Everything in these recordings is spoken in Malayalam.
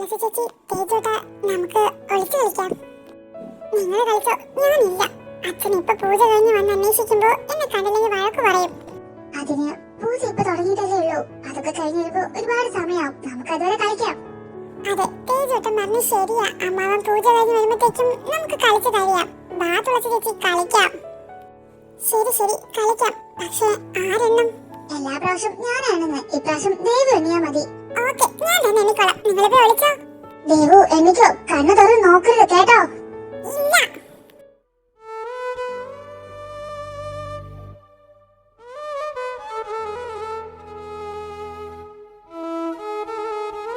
തുളസി ചേച്ചി, തേജോട്ട, നമുക്ക് ഒളിച്ചു കളിക്കാം. നിങ്ങൾ കളിച്ചോ, ഞാനില്ല. അച്ഛൻ ഇപ്പൊ പൂജ കഴിഞ്ഞ് വന്ന് അന്വേഷിക്കുമ്പോ എന്നെ കണ്ടില്ലെങ്കിൽ വഴക്ക് പറയും. അതിന് പൂജ ഇപ്പൊ തുടങ്ങിയിട്ടല്ലേ ഉള്ളൂ. അതൊക്കെ കഴിഞ്ഞ് വരുമ്പോ ഒരുപാട് സമയമാവും. നമുക്ക് അതുവരെ കളിക്കാം. അതെ, തേജോട്ടൻ പറഞ്ഞു ശരിയാ. അമ്മാവൻ പൂജ കഴിഞ്ഞ് വരുമ്പോഴത്തേക്കും നമുക്ക് കളിച്ചു കഴിയാം. ബാ തുളസി ചേച്ചി, കളിക്കാം. ശരി ശരി, കളിക്കാം. പക്ഷെ ആരെണ്ണം? എല്ലാ പ്രാവശ്യം ഞാനാണെന്ന്, ഇപ്രാവശ്യം ദേവു എണ്ണിയാ മതി. ഓക്കെ, ഞാൻ തന്നെ എണ്ണിക്കോളാം. നിങ്ങളിപ്പോ വിളിച്ചോ. ദേവു എണ്ണിക്കോ, കണ്ണു തുറന്ന് നോക്കരുത് കേട്ടോ. ഇല്ല.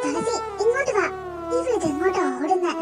തുളസി, ഇങ്ങോട്ട് വാ. ഇവിടെ എങ്ങോട്ടാ ഓടുന്നേ?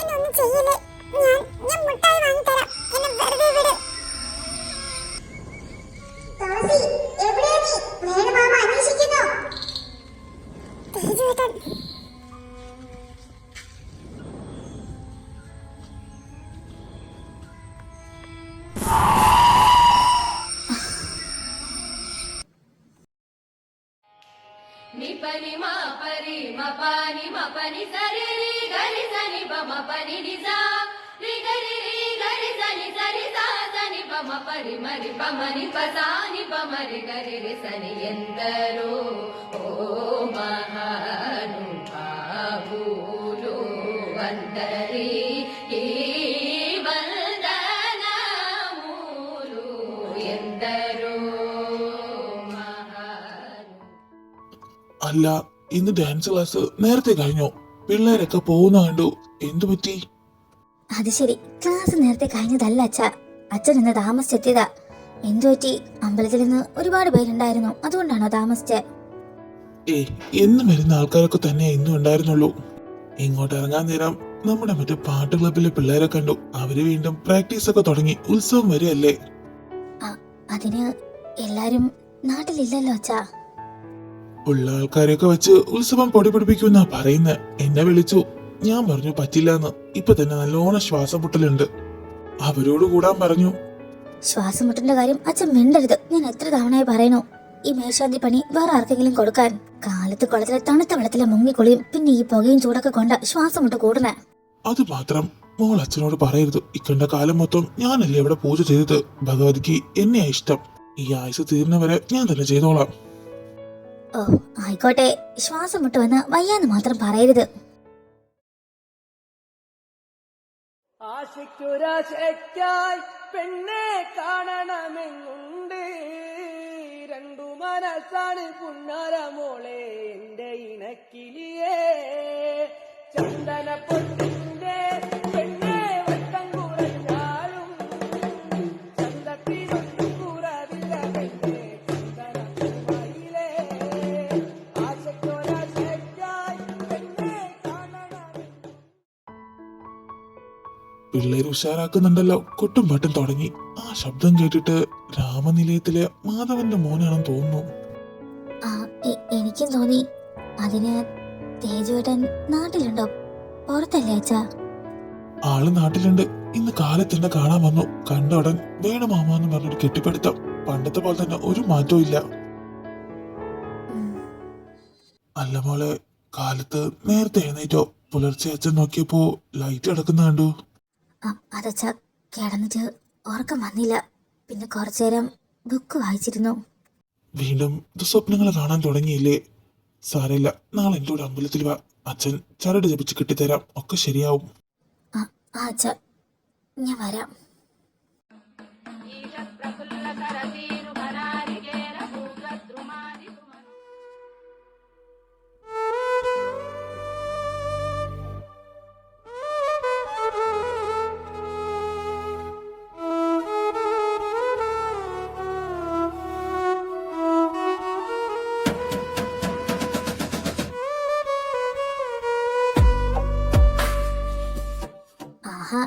എന്നൊന്നും ചെയ്യില്ലേ. ഞാൻ മുട്ടായി വാങ്ങിത്തരാം. എന്നെ വെറുതെ വിട്. തുളസി, എവിടെയാ നീ? വേണു മാമ അന്വേഷിക്കുന്നു. തേജുവേട്ടൻ. నిపని మా పరి మపని మపని సరి రి గరి సని బ మపని నిజా రి గరి సని సరి సా సని బ మపరి మరి బ మని పసాని బ మరి గరి రి సని ఎందరో ఓ మహానుభావులు అందరి ఈ వందనములు ఎందరో. അല്ല, ഇന്ന് ഡാൻസ് ക്ലാസ് നേരത്തെ കഴിഞ്ഞോ? പിള്ളേരൊക്കെ പോകുന്ന കണ്ടു. എന്തു പറ്റി? അത് ശരി, ക്ലാസ് നേരത്തെ കഴിഞ്ഞതല്ല അച്ഛാ. അച്ഛൻ ഇന്ന് താമസിച്ചെത്തിയതാ. എന്തു പറ്റി? അമ്പലത്തിൽ നിന്ന് ഒരുപാട് പേരുണ്ടായിരുന്നു, അതുകൊണ്ടാണോ താമസിച്ചത്? എന്നും വരുന്ന ആൾക്കാരൊക്കെ തന്നെ ഇന്നും ഉണ്ടായിരുന്നുള്ളൂ. ഇങ്ങോട്ട് ഇറങ്ങാൻ നേരം നമ്മുടെ മറ്റേ പാട്ട് ക്ലബിലെ പിള്ളേരെ കണ്ടു. അവര് വീണ്ടും പ്രാക്ടീസ് ഒക്കെ തുടങ്ങി. ഉത്സവം വരെയല്ലേ? അതിന് എല്ലാരും നാട്ടിലില്ലല്ലോ അച്ഛാ. ഉള്ള ആൾക്കാരെയൊക്കെ വെച്ച് ഉത്സവം പൊടി പിടിപ്പിക്കുമെന്നാ പറയുന്നത്. എന്നെ വിളിച്ചു. ഞാൻ പറഞ്ഞു പറ്റില്ലാന്ന്. ഇപ്പൊ തന്നെ നല്ലോണം ശ്വാസം മുട്ടലുണ്ട്. അവരോട് കൂടാൻ പറഞ്ഞു. ശ്വാസം മുട്ടലിന്റെ കാര്യം അച്ഛൻ മിണ്ടരുത്. ഞാൻ എത്ര തവണയായി പറയണു. ഈ മേശാന്തി പണി വേറെ ആർക്കെങ്കിലും കൊടുക്കാൻ. കാലത്ത് കുളത്തിലെ തണുത്ത വെള്ളത്തിലെ മുങ്ങിക്കൊളിയും. പിന്നെ ഈ പുകയും ചൂടൊക്കെ കൊണ്ട ശ്വാസം മുട്ട് കൂടണേ. അത് മാത്രം മോൾ അച്ഛനോട് പറയരുത്. ഇക്കണ്ട കാലം മൊത്തം ഞാനല്ലേ ഇവിടെ പൂജ ചെയ്തത്. ഭഗവതിക്ക് എന്നെയാ ഇഷ്ടം. ഈ ആയുസ് തീർന്നവരെ ഞാൻ തന്നെ ചെയ്തോളാം. ഓ ആയിക്കോട്ടെ, ശ്വാസം മുട്ട് വന്ന് വയ്യാന്ന് മാത്രം പറയരുത്. ആശയ്ക്കൊരാശയ്ക്കായി പെണ്ണെ കാണണമെന്നുണ്ട്. രണ്ടു മനസ്സാണ് പുണ്ണാരമോളെ എന്റെ ഇണക്കിലിയേ. ചന്ദന പൊട്ടിന്റെ പെണ്ണെ വട്ടം കുറഞ്ഞാലും ചന്തത്തിനൊന്നും കുറവില്ല പെണ്ണെ ചന്ദനയിലേ. ആശയ്ക്കൊരാശയ്ക്കായി പെണ്ണെ കാണണമെന്ന്. പിള്ളേര് ഉഷാറാക്കുന്നുണ്ടല്ലോ. കൊട്ടും പാട്ടും തുടങ്ങി. ആ ശബ്ദം കേട്ടിട്ട് രാമനിലയത്തിലെ മാധവന്റെ മോനാണെന്ന് തോന്നുന്നു. എനിക്കും തോന്നി. അതിന് തേജുവേട്ടൻ നാട്ടിലുണ്ടോ? പുറത്തല്ലേ അച്ഛാ? ആള് നാട്ടിലുണ്ട്. ഇന്ന് കാലത്ത് എന്നെ കാണാൻ വന്നു. കണ്ട ഉടൻ വേണു മാമ എന്ന് പറഞ്ഞൊരു കെട്ടിപ്പിടുത്തം. പണ്ടത്തെ പോലെ തന്നെ ഒരു മാറ്റവും ഇല്ല. അല്ല മോളെ, കാലത്ത് നേരത്തെ എഴുന്നേറ്റോ? പുലർച്ചെ അച്ഛൻ നോക്കിയപ്പോ ലൈറ്റ് കിടക്കുന്ന കണ്ടു. അതച്ഛാ, കിടന്നിട്ട് ഉറക്കം വന്നില്ല. പിന്നെ കുറച്ചേരം ബുക്ക് വായിച്ചിരുന്നു. വീണ്ടും ദുസ്വപ്നങ്ങൾ കാണാൻ തുടങ്ങിയില്ലേ? സാരമില്ല, നാളെ എൻ്റെ കൂടെ അമ്പലത്തിൽ വാ. അച്ഛൻ ചരട് ജപിച്ച് കിട്ടിത്തരാം. ഒക്കെ ശരിയാവും. അച്ഛാ, ഞാൻ വരാം. ఈశ ప్రఫుల్ల కర ആഹാ,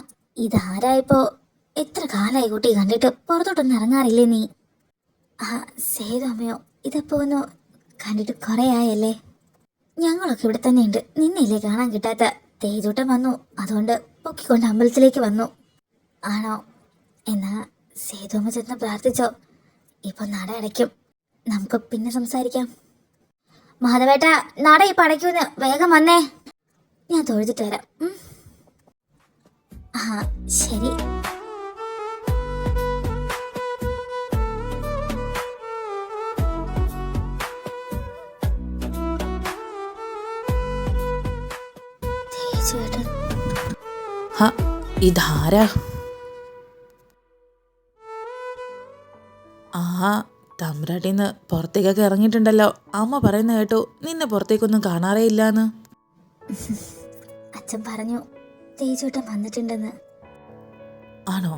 ഇതാരായപ്പോ? എത്ര കാലായി കുട്ടി കണ്ടിട്ട് പുറത്തോട്ടൊന്നും ഇറങ്ങാറില്ലേ നീ? ആ, സേതു അമ്മയോ, ഇതെപ്പോ ഒന്ന് കണ്ടിട്ട് കുറേ ആയല്ലേ? ഞങ്ങളൊക്കെ ഇവിടെ തന്നെ ഉണ്ട്. നിന്നില്ലേ കാണാൻ കിട്ടാത്ത? തേജൂട്ടൻ വന്നു, അതുകൊണ്ട് പൊക്കിക്കൊണ്ട് അമ്പലത്തിലേക്ക് വന്നു. ആണോ? എന്നാ സേതു അമ്മ ചെന്ന് പ്രാർത്ഥിച്ചോ. ഇപ്പൊ നട അടയ്ക്കും, നമുക്ക് പിന്നെ സംസാരിക്കാം. മാധവേട്ട, നട ഇപ്പൊ അടയ്ക്കൂന്ന്, വേഗം വന്നേ. ഞാൻ തൊഴുതിട്ട് വരാം. ആ, ശരി. തേജുവേട്ടൻ. ഹ, ഇതാരാ? ആ, തമ്പ്രാട്ടിന്ന് പുറത്തേക്കൊക്കെ ഇറങ്ങിയിട്ടുണ്ടല്ലോ. അമ്മ പറയുന്ന കേട്ടു നിന്നെ പുറത്തേക്കൊന്നും കാണാറേ ഇല്ലാന്ന്. അച്ഛൻ പറഞ്ഞു തേജുവേട്ടൻ വന്നിട്ടുണ്ടെന്ന്. ആണോ?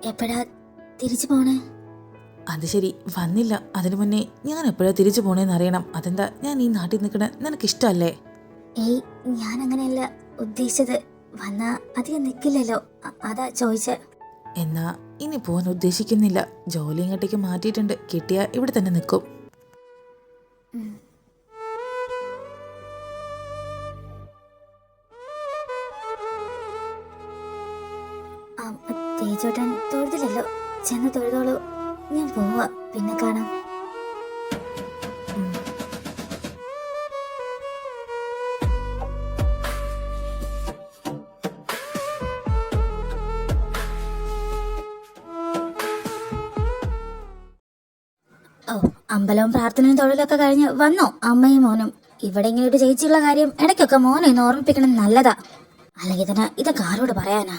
എപ്പോഴാ തിരിച്ചു പോണേ? അത് ശരി, വന്നില്ല. അതിനു മുന്നേ ഞാൻ എപ്പോഴാ തിരിച്ചു പോണേന്ന് അറിയണം. അതെന്താ, ഞാൻ ഈ നാട്ടിൽ നിൽക്കണ നിനക്കിഷ്ടല്ലേ? ഏയ്, ഞാൻ അങ്ങനെയല്ല ഉദ്ദേശിച്ചത്. വന്നാ അധികം നിൽക്കില്ലല്ലോ, അതാ ചോദിച്ചേ. എന്നാ ഇനി പോകാൻ ഉദ്ദേശിക്കുന്നില്ല. ജോലി ഇങ്ങോട്ടേക്ക് മാറ്റിയിട്ടുണ്ട്. കിട്ടിയാ ഇവിടെ തന്നെ നിൽക്കും. തേജോട്ടൻ തൊഴുതില്ലല്ലോ, ചെന്ന് തൊഴുതോളൂ. ഞാൻ പോവാ, പിന്നെ കാണാം. ഓ, അമ്പലവും പ്രാർത്ഥനയും തൊഴിലൊക്കെ കഴിഞ്ഞ് വന്നോ അമ്മയും മോനും? ഇവിടെ ഇങ്ങനെ ഒരു ചേച്ചിയുള്ള കാര്യം ഇടയ്ക്കൊക്കെ മോനെ ഒന്ന് ഓർമ്മിപ്പിക്കണം, നല്ലതാ. അല്ലെങ്കിൽ തന്നെ ഇതൊക്കെ ആരോട് പറയാനാ?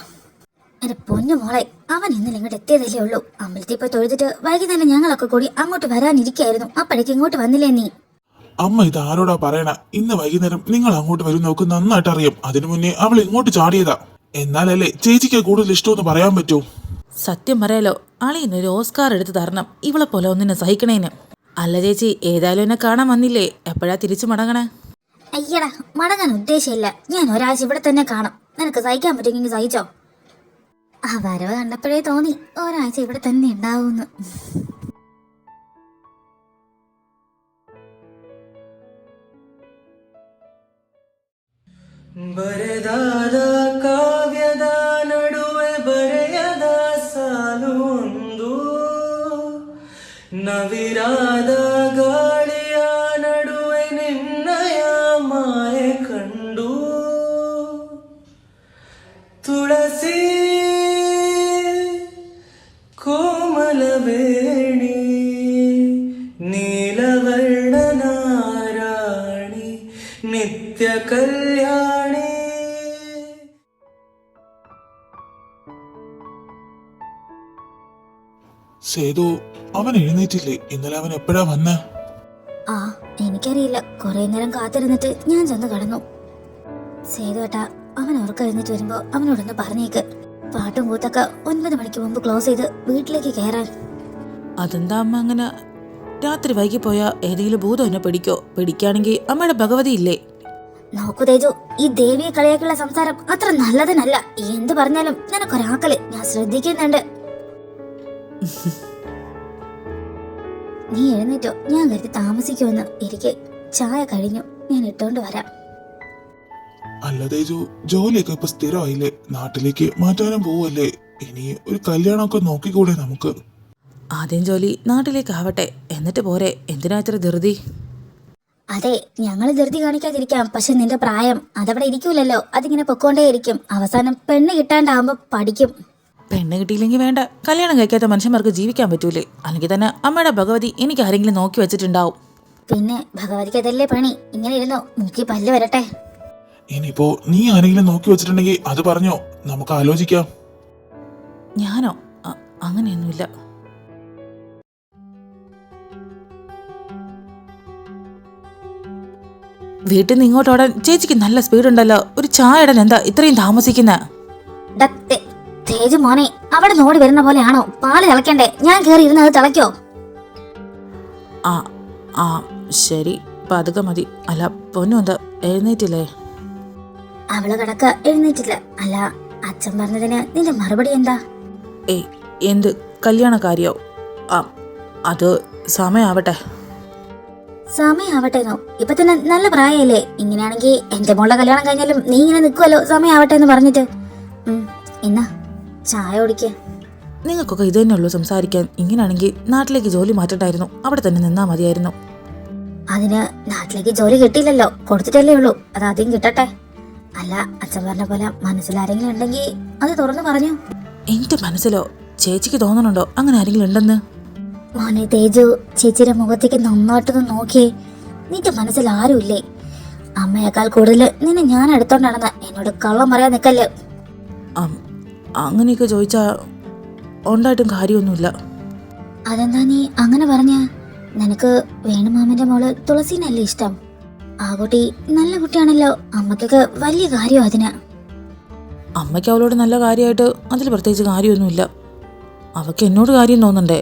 എന്റെ പൊന്നു മോളെ, അവൻ ഇന്നലെ ഇങ്ങോട്ട് എത്തിയതല്ലേ ഉള്ളൂ. അമ്പലത്തിൽ പോയി തൊഴുതിട്ട് വൈകുന്നേരം ഞങ്ങളൊക്കെ കൂടി അങ്ങോട്ട് വരാനിരിക്കായിരുന്നു. അപ്പോഴേക്ക് ഇങ്ങോട്ട് വന്നില്ലേ നീ? അമ്മ ഇത് ആരോടാ പറയണ? ഇന്ന് വൈകുന്നേരം നിങ്ങൾ അങ്ങോട്ട് വരും നോക്ക് നന്നായിട്ട് അറിയാം. അതിനു മുന്നേ അവൾ ഇങ്ങോട്ട് ചാടിയതാ. എന്നാലല്ലേ ചേച്ചിക്ക് കൂടുതൽ ഇഷ്ടമെന്ന് പറയാൻ പറ്റൂ. സത്യം പറയാലോ, അളിയനൊരു ഓസ്കാർ എടുത്ത് തരണം, ഇവളെ പോലെ ഒന്നിനെ സഹിക്കണേന്. അല്ല ചേച്ചി, ഏതായാലും എന്നെ കാണാൻ വന്നില്ലേ, എപ്പോഴാ തിരിച്ചു മടങ്ങണേ? അയ്യടാ, മടങ്ങാൻ ഉദ്ദേശമില്ല. ഞാൻ ഒരാഴ്ച ഇവിടെ തന്നെ കാണും. നിനക്ക് സഹിക്കാൻ പറ്റുമെങ്കിൽ സഹിച്ചോ. ആ വരവ് കണ്ടപ്പോഴേ തോന്നി ഒരാഴ്ച ഇവിടെ തന്നെ ഉണ്ടാവുമെന്ന്. ಬರೆದಾದ ಕಾವ್ಯದ ನಡುವೆ ಬರೆಯದ ಸಾಲೊಂದು, ನವಿರಾದ ಗಾಳಿಯ ನಡುವೆ ನಿನ್ನಯ ಮಾಯೆ ಕಂಡು, ತುಳಸಿ ಕೋಮಲವೇಣಿ ನೀಲವರ್ಣ ನಾರಾಣಿ ನಿತ್ಯ ಕಲ್ಯಾಣಿ. സേതു, അവൻ എഴുന്നേറ്റില്ലേ? ഇന്നലെ അവൻ എപ്പോഴാ വന്നേ? ആ, എനിക്കറിയില്ല. കുറെ നേരം കാത്തിരുന്നിട്ട് ഞാൻ ചെന്ന് കടന്നു. സേതുവേട്ടാ, അവൻ ഉറക്കം എഴുന്നേറ്റ് വരുമ്പോ അവനോടൊന്ന് പറഞ്ഞേക്ക്. പാട്ടും കൂത്തൊക്കെ 9 മണിക്ക് മുമ്പ് ക്ലോസ് ചെയ്ത് വീട്ടിലേക്ക് കയറാൻ. അതെന്താ അമ്മ അങ്ങനെ? രാത്രി വൈകി പോയാ ഏതെങ്കിലും ഭൂതം എന്നെ പിടിക്കോ? പിടിക്കുകയാണെങ്കിൽ അമ്മയുടെ ഭഗവതി ഇല്ലേ? നോക്കൂ തേജു, ഈ ദേവിയെ കളിയാക്കുള്ള സംസാരം അത്ര നല്ലതിനല്ല. എന്ത് പറഞ്ഞാലും നിനക്കൊരാക്കല് ഞാൻ ശ്രദ്ധിക്കുന്നുണ്ട്. നീ എഴുന്നേറ്റോ? ഞാൻ കരുതി താമസിക്കുമെന്ന്. എനിക്ക് ചായ കഴിഞ്ഞു, ഞാൻ ഇട്ടോണ്ട് വരാം. അല്ല തേജു, ജോലിയൊക്കെ ഇപ്പൊ സ്ഥിരമായില്ലേ? നാട്ടിലേക്ക് മാറ്റാനും പോവല്ലേ? ഇനി ഒരു കല്യാണമൊക്കെ നോക്കിക്കൂടെ നമുക്ക്? ആദ്യം ജോലി നാട്ടിലേക്കാവട്ടെ, എന്നിട്ട് പോരെ. എന്തിനാ ഇത്ര ധൃതി? അതെ, ഞങ്ങൾ ധൃതി കാണിക്കാതിരിക്കാം. പക്ഷെ നിന്റെ പ്രായം അതവിടെ ഇരിക്കൂലല്ലോ, അതിങ്ങനെ പൊക്കോണ്ടേയിരിക്കും. അവസാനം പെണ്ണ് കിട്ടാണ്ടാവുമ്പോ പഠിക്കും. പെണ്ണ് കിട്ടിയില്ലെങ്കിൽ വേണ്ട, കല്യാണം കഴിക്കാത്ത മനുഷ്യന്മാർക്ക് ജീവിക്കാൻ പറ്റൂലേ? അല്ലെങ്കിൽ തന്നെ അമ്മയുടെ ഭഗവതി എനിക്ക് ആരെങ്കിലും നോക്കി വെച്ചിട്ടുണ്ടാവും. പിന്നെ ഭഗവതിക്ക് അതല്ലേ പണി. ഇങ്ങനെ ഇരുന്നോ, മൂക്കി പല്ല് വരട്ടെ. ഇനിയിപ്പോ നീ ആരെങ്കിലും നോക്കി വെച്ചിട്ടുണ്ടെങ്കിൽ അത് പറഞ്ഞോ, നമുക്ക് ആലോചിക്കാം. ഞാനോ? അങ്ങനെയൊന്നുമില്ല. വീട്ടിൽ നിന്ന് ഇങ്ങോട്ടോടാൻ ചേച്ചിക്ക് നല്ല സ്പീഡുണ്ടല്ലോ. ഒരു ചായ ഇടാൻ എന്താ ഇത്രയും താമസിക്കുന്ന? തേജു മോനെ, അവിടെ നോടി വരുന്ന പോലെയാണോ? പാല് തിളക്കണ്ടേ? ഞാൻ കേറി ഇരുന്നത് തിളയ്ക്കോ? ആ ശരി, പതുക്കെ മതി. അല്ല പൊന്നു എന്താ എഴുന്നേറ്റില്ലേ? അവള് കിടക്ക എഴുന്നേറ്റില്ല. അല്ല, അച്ഛൻ പറഞ്ഞതിന് നിന്റെ മറുപടി എന്താ? ഏയ്, എന്ത് കല്യാണക്കാരിയോ? ആ, അത് സമയാവട്ടെ. സമയാവട്ടെന്നോ? ഇപ്പൊ തന്നെ നല്ല പ്രായല്ലേ? ഇങ്ങനെയാണെങ്കിൽ എന്റെ മോളുടെ കല്യാണം കഴിഞ്ഞാലും നീ ഇങ്ങനെ നിൽക്കുമല്ലോ സമയാവട്ടെ എന്ന് പറഞ്ഞിട്ട്. എന്നാ ചായ കുടിക്ക. നിങ്ങൾക്കൊക്കെ ഇത് തന്നെയുള്ളൂ സംസാരിക്കാൻ. ഇങ്ങനെയാണെങ്കിൽ നാട്ടിലേക്ക് ജോലി മാറ്റണ്ടായിരുന്നു, അവിടെ തന്നെ നിന്നാ മതിയായിരുന്നു. അതിന് നാട്ടിലേക്ക് ജോലി കിട്ടിയില്ലല്ലോ, കൊടുത്തിട്ടല്ലേ ഉള്ളൂ. അത് ആദ്യം കിട്ടട്ടെ. അല്ല, അച്ഛൻ പറഞ്ഞ പോലെ മനസ്സിലാരെങ്കിലും ഉണ്ടെങ്കിൽ അത് തുറന്നു പറഞ്ഞു. എന്റെ മനസ്സിലോ? ചേച്ചിക്ക് തോന്നണുണ്ടോ അങ്ങനെ ആരെങ്കിലും ഉണ്ടെന്ന്? മോനെ തേജു, ചേച്ചിയുടെ മുഖത്തേക്ക് നന്നായിട്ടൊന്ന് നോക്കിയേ. നിന്റെ മനസ്സിൽ ആരുമില്ലേ? അമ്മയേക്കാൾ കൂടുതൽ നിന്നെ ഞാൻ എടുത്തോണ്ടാണെന്ന് എന്നോട് കള്ളം പറയാൻ നിക്കല്ലേ. അങ്ങനെയൊക്കെ ചോദിച്ചാ ഉണ്ടായിട്ടും കാര്യമൊന്നുമില്ല. അതെന്താ നീ അങ്ങനെ പറഞ്ഞ? നിനക്ക് വേണുമാമന്റെ മോള് തുളസീനല്ലേ ഇഷ്ടം? ആ കുട്ടി നല്ല കുട്ടിയാണല്ലോ, അമ്മക്കൊക്കെ വലിയ കാര്യം അതിന്. അമ്മയ്ക്ക് അവളോട് നല്ല കാര്യമായിട്ട് അതിൽ പ്രത്യേകിച്ച് കാര്യമൊന്നുമില്ല. അവൾക്ക് എന്നോട് കാര്യം തോന്നണ്ടേ?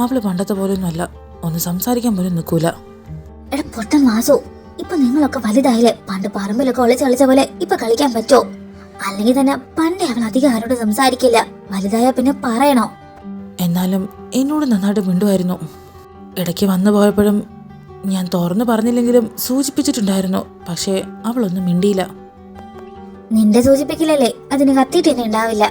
അവള് പണ്ടത്തെ പോലെയൊന്നുമല്ല, ഒന്ന് സംസാരിക്കാൻ പോലും നിൽക്കൂല. എടാ പൊട്ടൻ വാസു, ഇപ്പൊ നിങ്ങളൊക്കെ വലുതായില്ലേ? പണ്ട് പറമ്പിലൊക്കെ ഒളിച്ച് കളിച്ച പോലെ ഇപ്പൊ കളിക്കാൻ പറ്റോ? അല്ലെങ്കിൽ തന്നെ പണ്ടേ അവൾ അധികം ആരോട് സംസാരിക്കില്ല. വലുതായ പിന്നെ പറയണോ? എന്നാലും എന്നോട് നന്നായിട്ട് മിണ്ടുമായിരുന്നു. ഇടയ്ക്ക് വന്നു പോയപ്പോഴും ഞാൻ തുറന്നു പറഞ്ഞില്ലെങ്കിലും സൂചിപ്പിച്ചിട്ടുണ്ടായിരുന്നു. പക്ഷേ അവളൊന്നും മിണ്ടിയില്ല. നിന്റെ സൂചിപ്പിക്കില്ലല്ലേ അതിന് കത്തിയിട്ട് തന്നെ ഉണ്ടാവില്ല.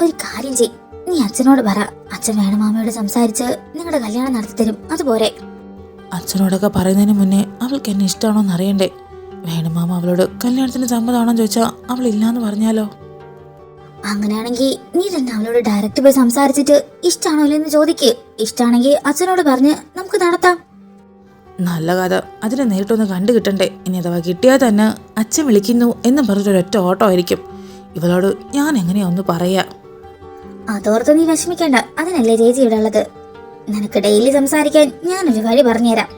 ഒരു കാര്യം ചെയ്, നീ അച്ഛനോട് പറ. അച്ഛൻ വേണുമാമയോട് സംസാരിച്ച് നിങ്ങളുടെ കല്യാണം നടത്തി തരും, അതുപോലെ. അച്ഛനോടൊക്കെ പറയുന്നതിന് മുന്നേ അവൾക്ക് എന്നെ ഇഷ്ടമാണോന്ന് അറിയണ്ടേ? വേണുമാമ അവളോട് കല്യാണത്തിന് സമ്മതമാണോ ചോദിച്ചാൽ അവൾ ഇല്ലാന്ന് പറഞ്ഞാലോ? അങ്ങനെയാണെങ്കിൽ നീ തന്നെ അവളോട് ഡയറക്റ്റ് പോയി സംസാരിച്ചിട്ട് ഇഷ്ടാണോ ഇല്ലെന്ന് ചോദിക്ക്. ഇഷ്ടാണെങ്കിൽ അച്ഛനോട് പറഞ്ഞ് നമുക്ക് നടത്താം. നല്ല കഥ. അതിനെ നേരിട്ടൊന്ന് കണ്ടു കിട്ടണ്ടേ? ഇനി അഥവാ കിട്ടിയാൽ തന്നെ അച്ഛൻ വിളിക്കുന്നു എന്നും പറഞ്ഞിട്ടൊരൊറ്റ ഓട്ടോ ആയിരിക്കും. ഇവളോട് ഞാൻ എങ്ങനെയാ ഒന്ന് പറയാ? അതോർത്ത് നീ വിഷമിക്കണ്ട, അതിനല്ലേ ചേച്ചി ഇവിടെ ഉള്ളത്. നിനക്ക് ഡെയിലി സംസാരിക്കാൻ ഞാനൊരു വഴി പറഞ്ഞുതരാം.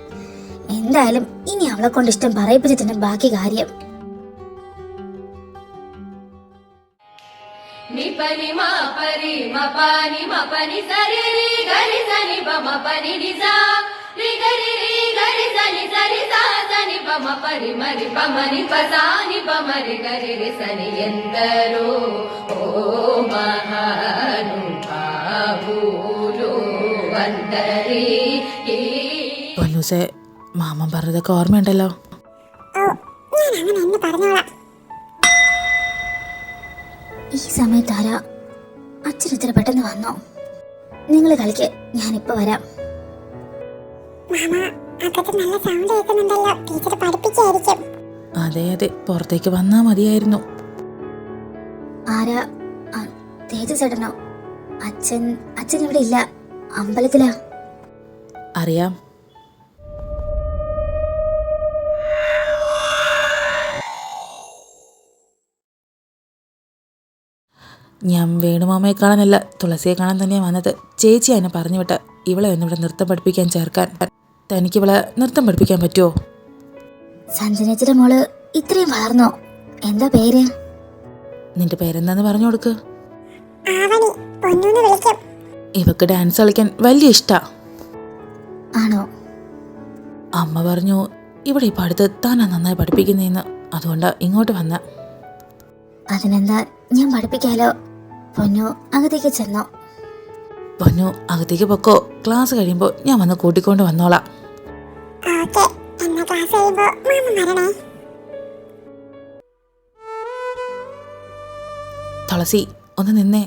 എന്തായാലും ഇനി അവളെ കൊണ്ട് ഇഷ്ടം പറയിപ്പിച്ചിട്ടുണ്ട് ബാക്കി കാര്യം. నిపని మా పరి మపాని మపని సరి రి గరి సని బమ పని నిజా రి గరి సని సరి సా సని బమ పరి మరి పమని పసాని పమరి గరి రి సని ఎందరో ఓ മഹാനുഭാവൂലോ വന്ദരി. പൊന്നൂസേ, മാമൻ പറഞ്ഞതൊക്കെ ഓർമ്മയുണ്ടല്ലോ? ഓ, ഞാൻ അങ്ങനെ എന്ന് പറഞ്ഞോളാം. ഈ സമയത്ത് ആരാ? അച്ഛൻ ഇത്ര പെട്ടെന്ന് വന്നോ? നിങ്ങൾ കളിക്ക്, ഞാനിപ്പോ വരാം. മാമ, അകത്ത് നല്ല സൗണ്ട് കേൾക്കുന്നുണ്ടല്ലോ. ടീച്ചർ പഠിപ്പിച്ചായിരിക്കും. അതെ അതെ, പുറത്തേക്ക് വന്നാ മതിയായിരുന്നു. ആരാ? തേജു ചേട്ടനോ? അച്ഛൻ ഇവിടെ ഇല്ല, അമ്പലത്തിലാ. അറിയാം. ഞാൻ വേണുമാമയെ കാണാനല്ല, തുളസിയെ കാണാൻ തന്നെയാണ് വന്നത്. ചേച്ചി അതിനെ പറഞ്ഞു വിട്ട ഇവളെ ഒന്നിവിടെ നൃത്തം പഠിപ്പിക്കാൻ ചേർക്കാൻ. തനിക്ക് ഇവളെ നൃത്തം പഠിപ്പിക്കാൻ പറ്റുമോ? സഞ്ജനേച്ചിയുടെ മോള് ഇത്രയും വളർന്നോ? എന്താ പേര്? നിന്റെ പേരെന്താന്ന് പറഞ്ഞു കൊടുക്ക്. ആവണി, പൊന്നൂന്ന് വിളിക്കും. ഇവക്ക് ഡാൻസ് കളിക്കാൻ വലിയ ഇഷ്ടാ. ആണോ? അമ്മ പറഞ്ഞു ഇവിടെ ഇപ്പം അടുത്ത് താനാ നന്നായി പഠിപ്പിക്കുന്നതെന്ന്. അതുകൊണ്ടാ ഇങ്ങോട്ട് വന്ന. അതിനെന്താ, ഞാൻ പഠിപ്പിക്കാലോ. പൊന്നു അകത്തേക്ക് ചെന്നോ. പൊന്നു അകത്തേക്ക് പൊക്കോ, ക്ലാസ് കഴിയുമ്പോൾ ഞാൻ വന്ന് കൂട്ടിക്കൊണ്ട് വന്നോളാം. ഓക്കെ, എന്നാ ക്ലാസ് കഴിയുമ്പോ മാമ വരണേ. തുളസി ഒന്ന് നിന്നേ.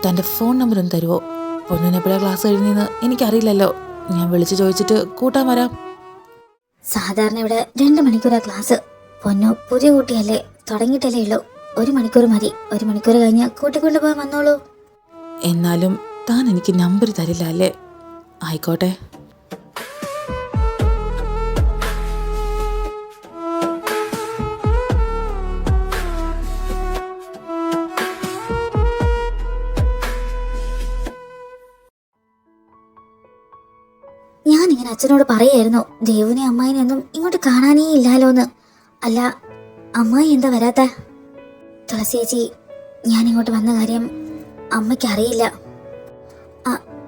തൻ്റെ ഫോൺ നമ്പർ ഒന്ന് തരുമോ? പൊന്നിനെപ്പോഴാണ് ക്ലാസ് കഴിഞ്ഞെന്ന് എനിക്കറിയില്ലല്ലോ. ഞാൻ വിളിച്ചു ചോദിച്ചിട്ട് കൂട്ടാൻ വരാം. സാധാരണ ഇവിടെ 2 മണിക്കൂറാ ക്ലാസ്. പൊന്നു പുതിയ കുട്ടിയല്ലേ, തുടങ്ങിയിട്ടല്ലേ ഉള്ളൂ. 1 മണിക്കൂർ മതി. 1 മണിക്കൂർ കഴിഞ്ഞ് കൂട്ടിക്കൊണ്ടു പോകാൻ വന്നോളൂ. എന്നാലും താൻ എനിക്ക് നമ്പർ തരില്ല അല്ലേ? ആയിക്കോട്ടെ. ഞാനിങ്ങനെ അച്ഛനോട് പറയായിരുന്നു ദേവുനെ അമ്മായിനെയൊന്നും ഇങ്ങോട്ട് കാണാനേ ഇല്ലാലോന്ന്. അല്ല, അമ്മായി എന്താ വരാത്ത? തുളസി ചേച്ചി, ഞാനിങ്ങോട്ട് വന്ന കാര്യം അമ്മയ്ക്ക് അറിയില്ല.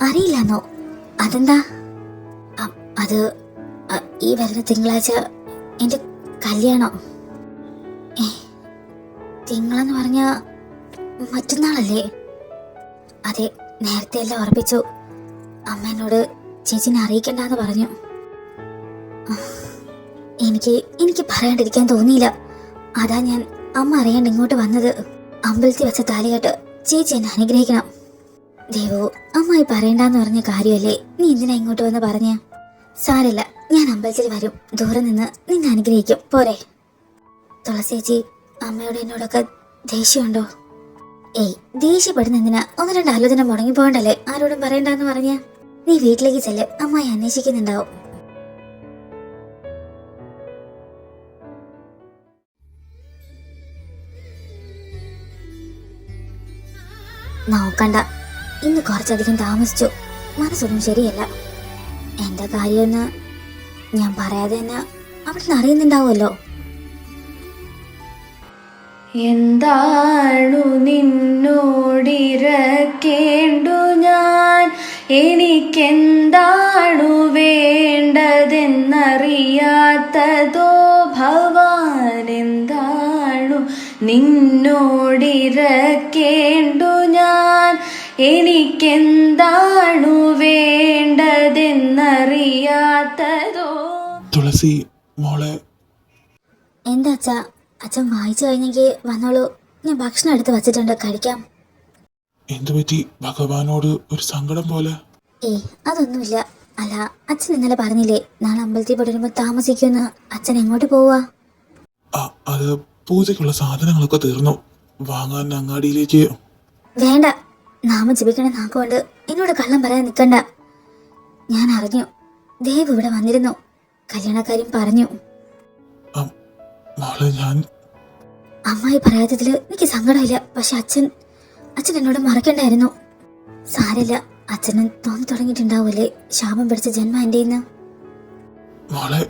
അറിയില്ലെന്നോ? അതെന്താ? അത് ഈ വരുന്ന തിങ്കളാഴ്ച കല്യാണം തിങ്കളെന്ന് പറഞ്ഞ മറ്റന്നാളല്ലേ? അതെ, നേരത്തെ എല്ലാം ഉറപ്പിച്ചു. അമ്മ എന്നോട് ചേച്ചിനെ അറിയിക്കണ്ടെന്ന് പറഞ്ഞു. എനിക്ക് പറയാണ്ടിരിക്കാൻ തോന്നിയില്ല. അതാ ഞാൻ അമ്മ അറിയാണ്ട് ഇങ്ങോട്ട് വന്നത്. അമ്പലത്തിൽ വെച്ച താലികെട്ട് ചേച്ചി എന്നെ അനുഗ്രഹിക്കണം. ദേവു, അമ്മായി പറയണ്ടെന്ന് പറഞ്ഞ കാര്യമല്ലേ, നീ എന്തിനാ ഇങ്ങോട്ട് വന്ന് പറഞ്ഞ? സാരല്ല, ഞാൻ അമ്പലത്തിൽ വരും. ദൂരെ നിന്ന് നിന്നെ അനുഗ്രഹിക്കും, പോരെ? തുളസി ചേച്ചി, അമ്മയോട് എന്നോടൊക്കെ ദേഷ്യമുണ്ടോ? ഏയ്, ദേഷ്യപ്പെടുന്ന എന്തിനാ? 1-2 ആലോചന മുടങ്ങി പോകണ്ടല്ലേ ആരോടും പറയണ്ടെന്ന് പറഞ്ഞ? നീ വീട്ടിലേക്ക് ചെല്ല്, അമ്മായി അന്വേഷിക്കുന്നുണ്ടാവും. നോക്കണ്ട, ഇന്ന് കുറച്ചധികം താമസിച്ചു. മനസ്സൊന്നും ശരിയല്ല. എന്താ കാര്യമെന്ന് ഞാൻ പറയാതെ തന്നെ അവിടെ നിന്ന് അറിയുന്നുണ്ടാവുമല്ലോ. എന്താണു നിന്നോടിരക്കേണ്ടു ഞാൻ, എനിക്കെന്താണു വേണ്ടതെന്നറിയാത്തതോ ഭവാൻ. എന്താണു നിന്നോടിരക്കേണ്ടു ഞാൻ, എനിക്കെന്താണു വേണ്ടതെന്നറിയാത്തതോ. തുളസി മോളെ, എന്താ അച്ഛാ? അച്ഛൻ വായിച്ചു കഴിഞ്ഞെങ്കിൽ വന്നോളൂ. ഞാൻ ഭക്ഷണം എടുത്ത് വച്ചിട്ടുണ്ട്, കഴിക്കാം. എന്തുപറ്റി? ഭഗവാനോട് ഒരു സങ്കടം പോലെ? ഏയ്, അതൊന്നുമില്ല. അല്ല, അച്ഛൻ ഇന്നലെ പറഞ്ഞില്ലേ നാളെ അമ്പലത്തിൽ പോയിട്ട് താമസിക്കുമെന്ന്. അച്ഛൻ എങ്ങോട്ട് പോവാ? അത് പൂജയ്ക്കുള്ള സാധനങ്ങളൊക്കെ തീർന്നു. വാങ്ങാൻ അങ്ങാടിയിലേക്ക്. വേണ്ട, നാമം ജപിക്കണ നാക്കുകൊണ്ട് എന്നോട് കള്ളം പറയാൻ നിൽക്കണ്ട. ഞാൻ അറിഞ്ഞു, ദേവ് ഇവിടെ വന്നിരുന്നു. കല്യാണക്കാരും പറഞ്ഞു. മോളെ, ഞാൻ അമ്മായി പറയാത്തതില് എനിക്ക് സങ്കടമില്ല. പക്ഷെ അച്ഛൻ എന്നോട് മറക്കണ്ടായിരുന്നു. സാരല്ല, അച്ഛന് തോന്നി തുടങ്ങിയിട്ടുണ്ടാവൂലേ ശാപം പിടിച്ച ജന്മ എന്റെ. മോളെ,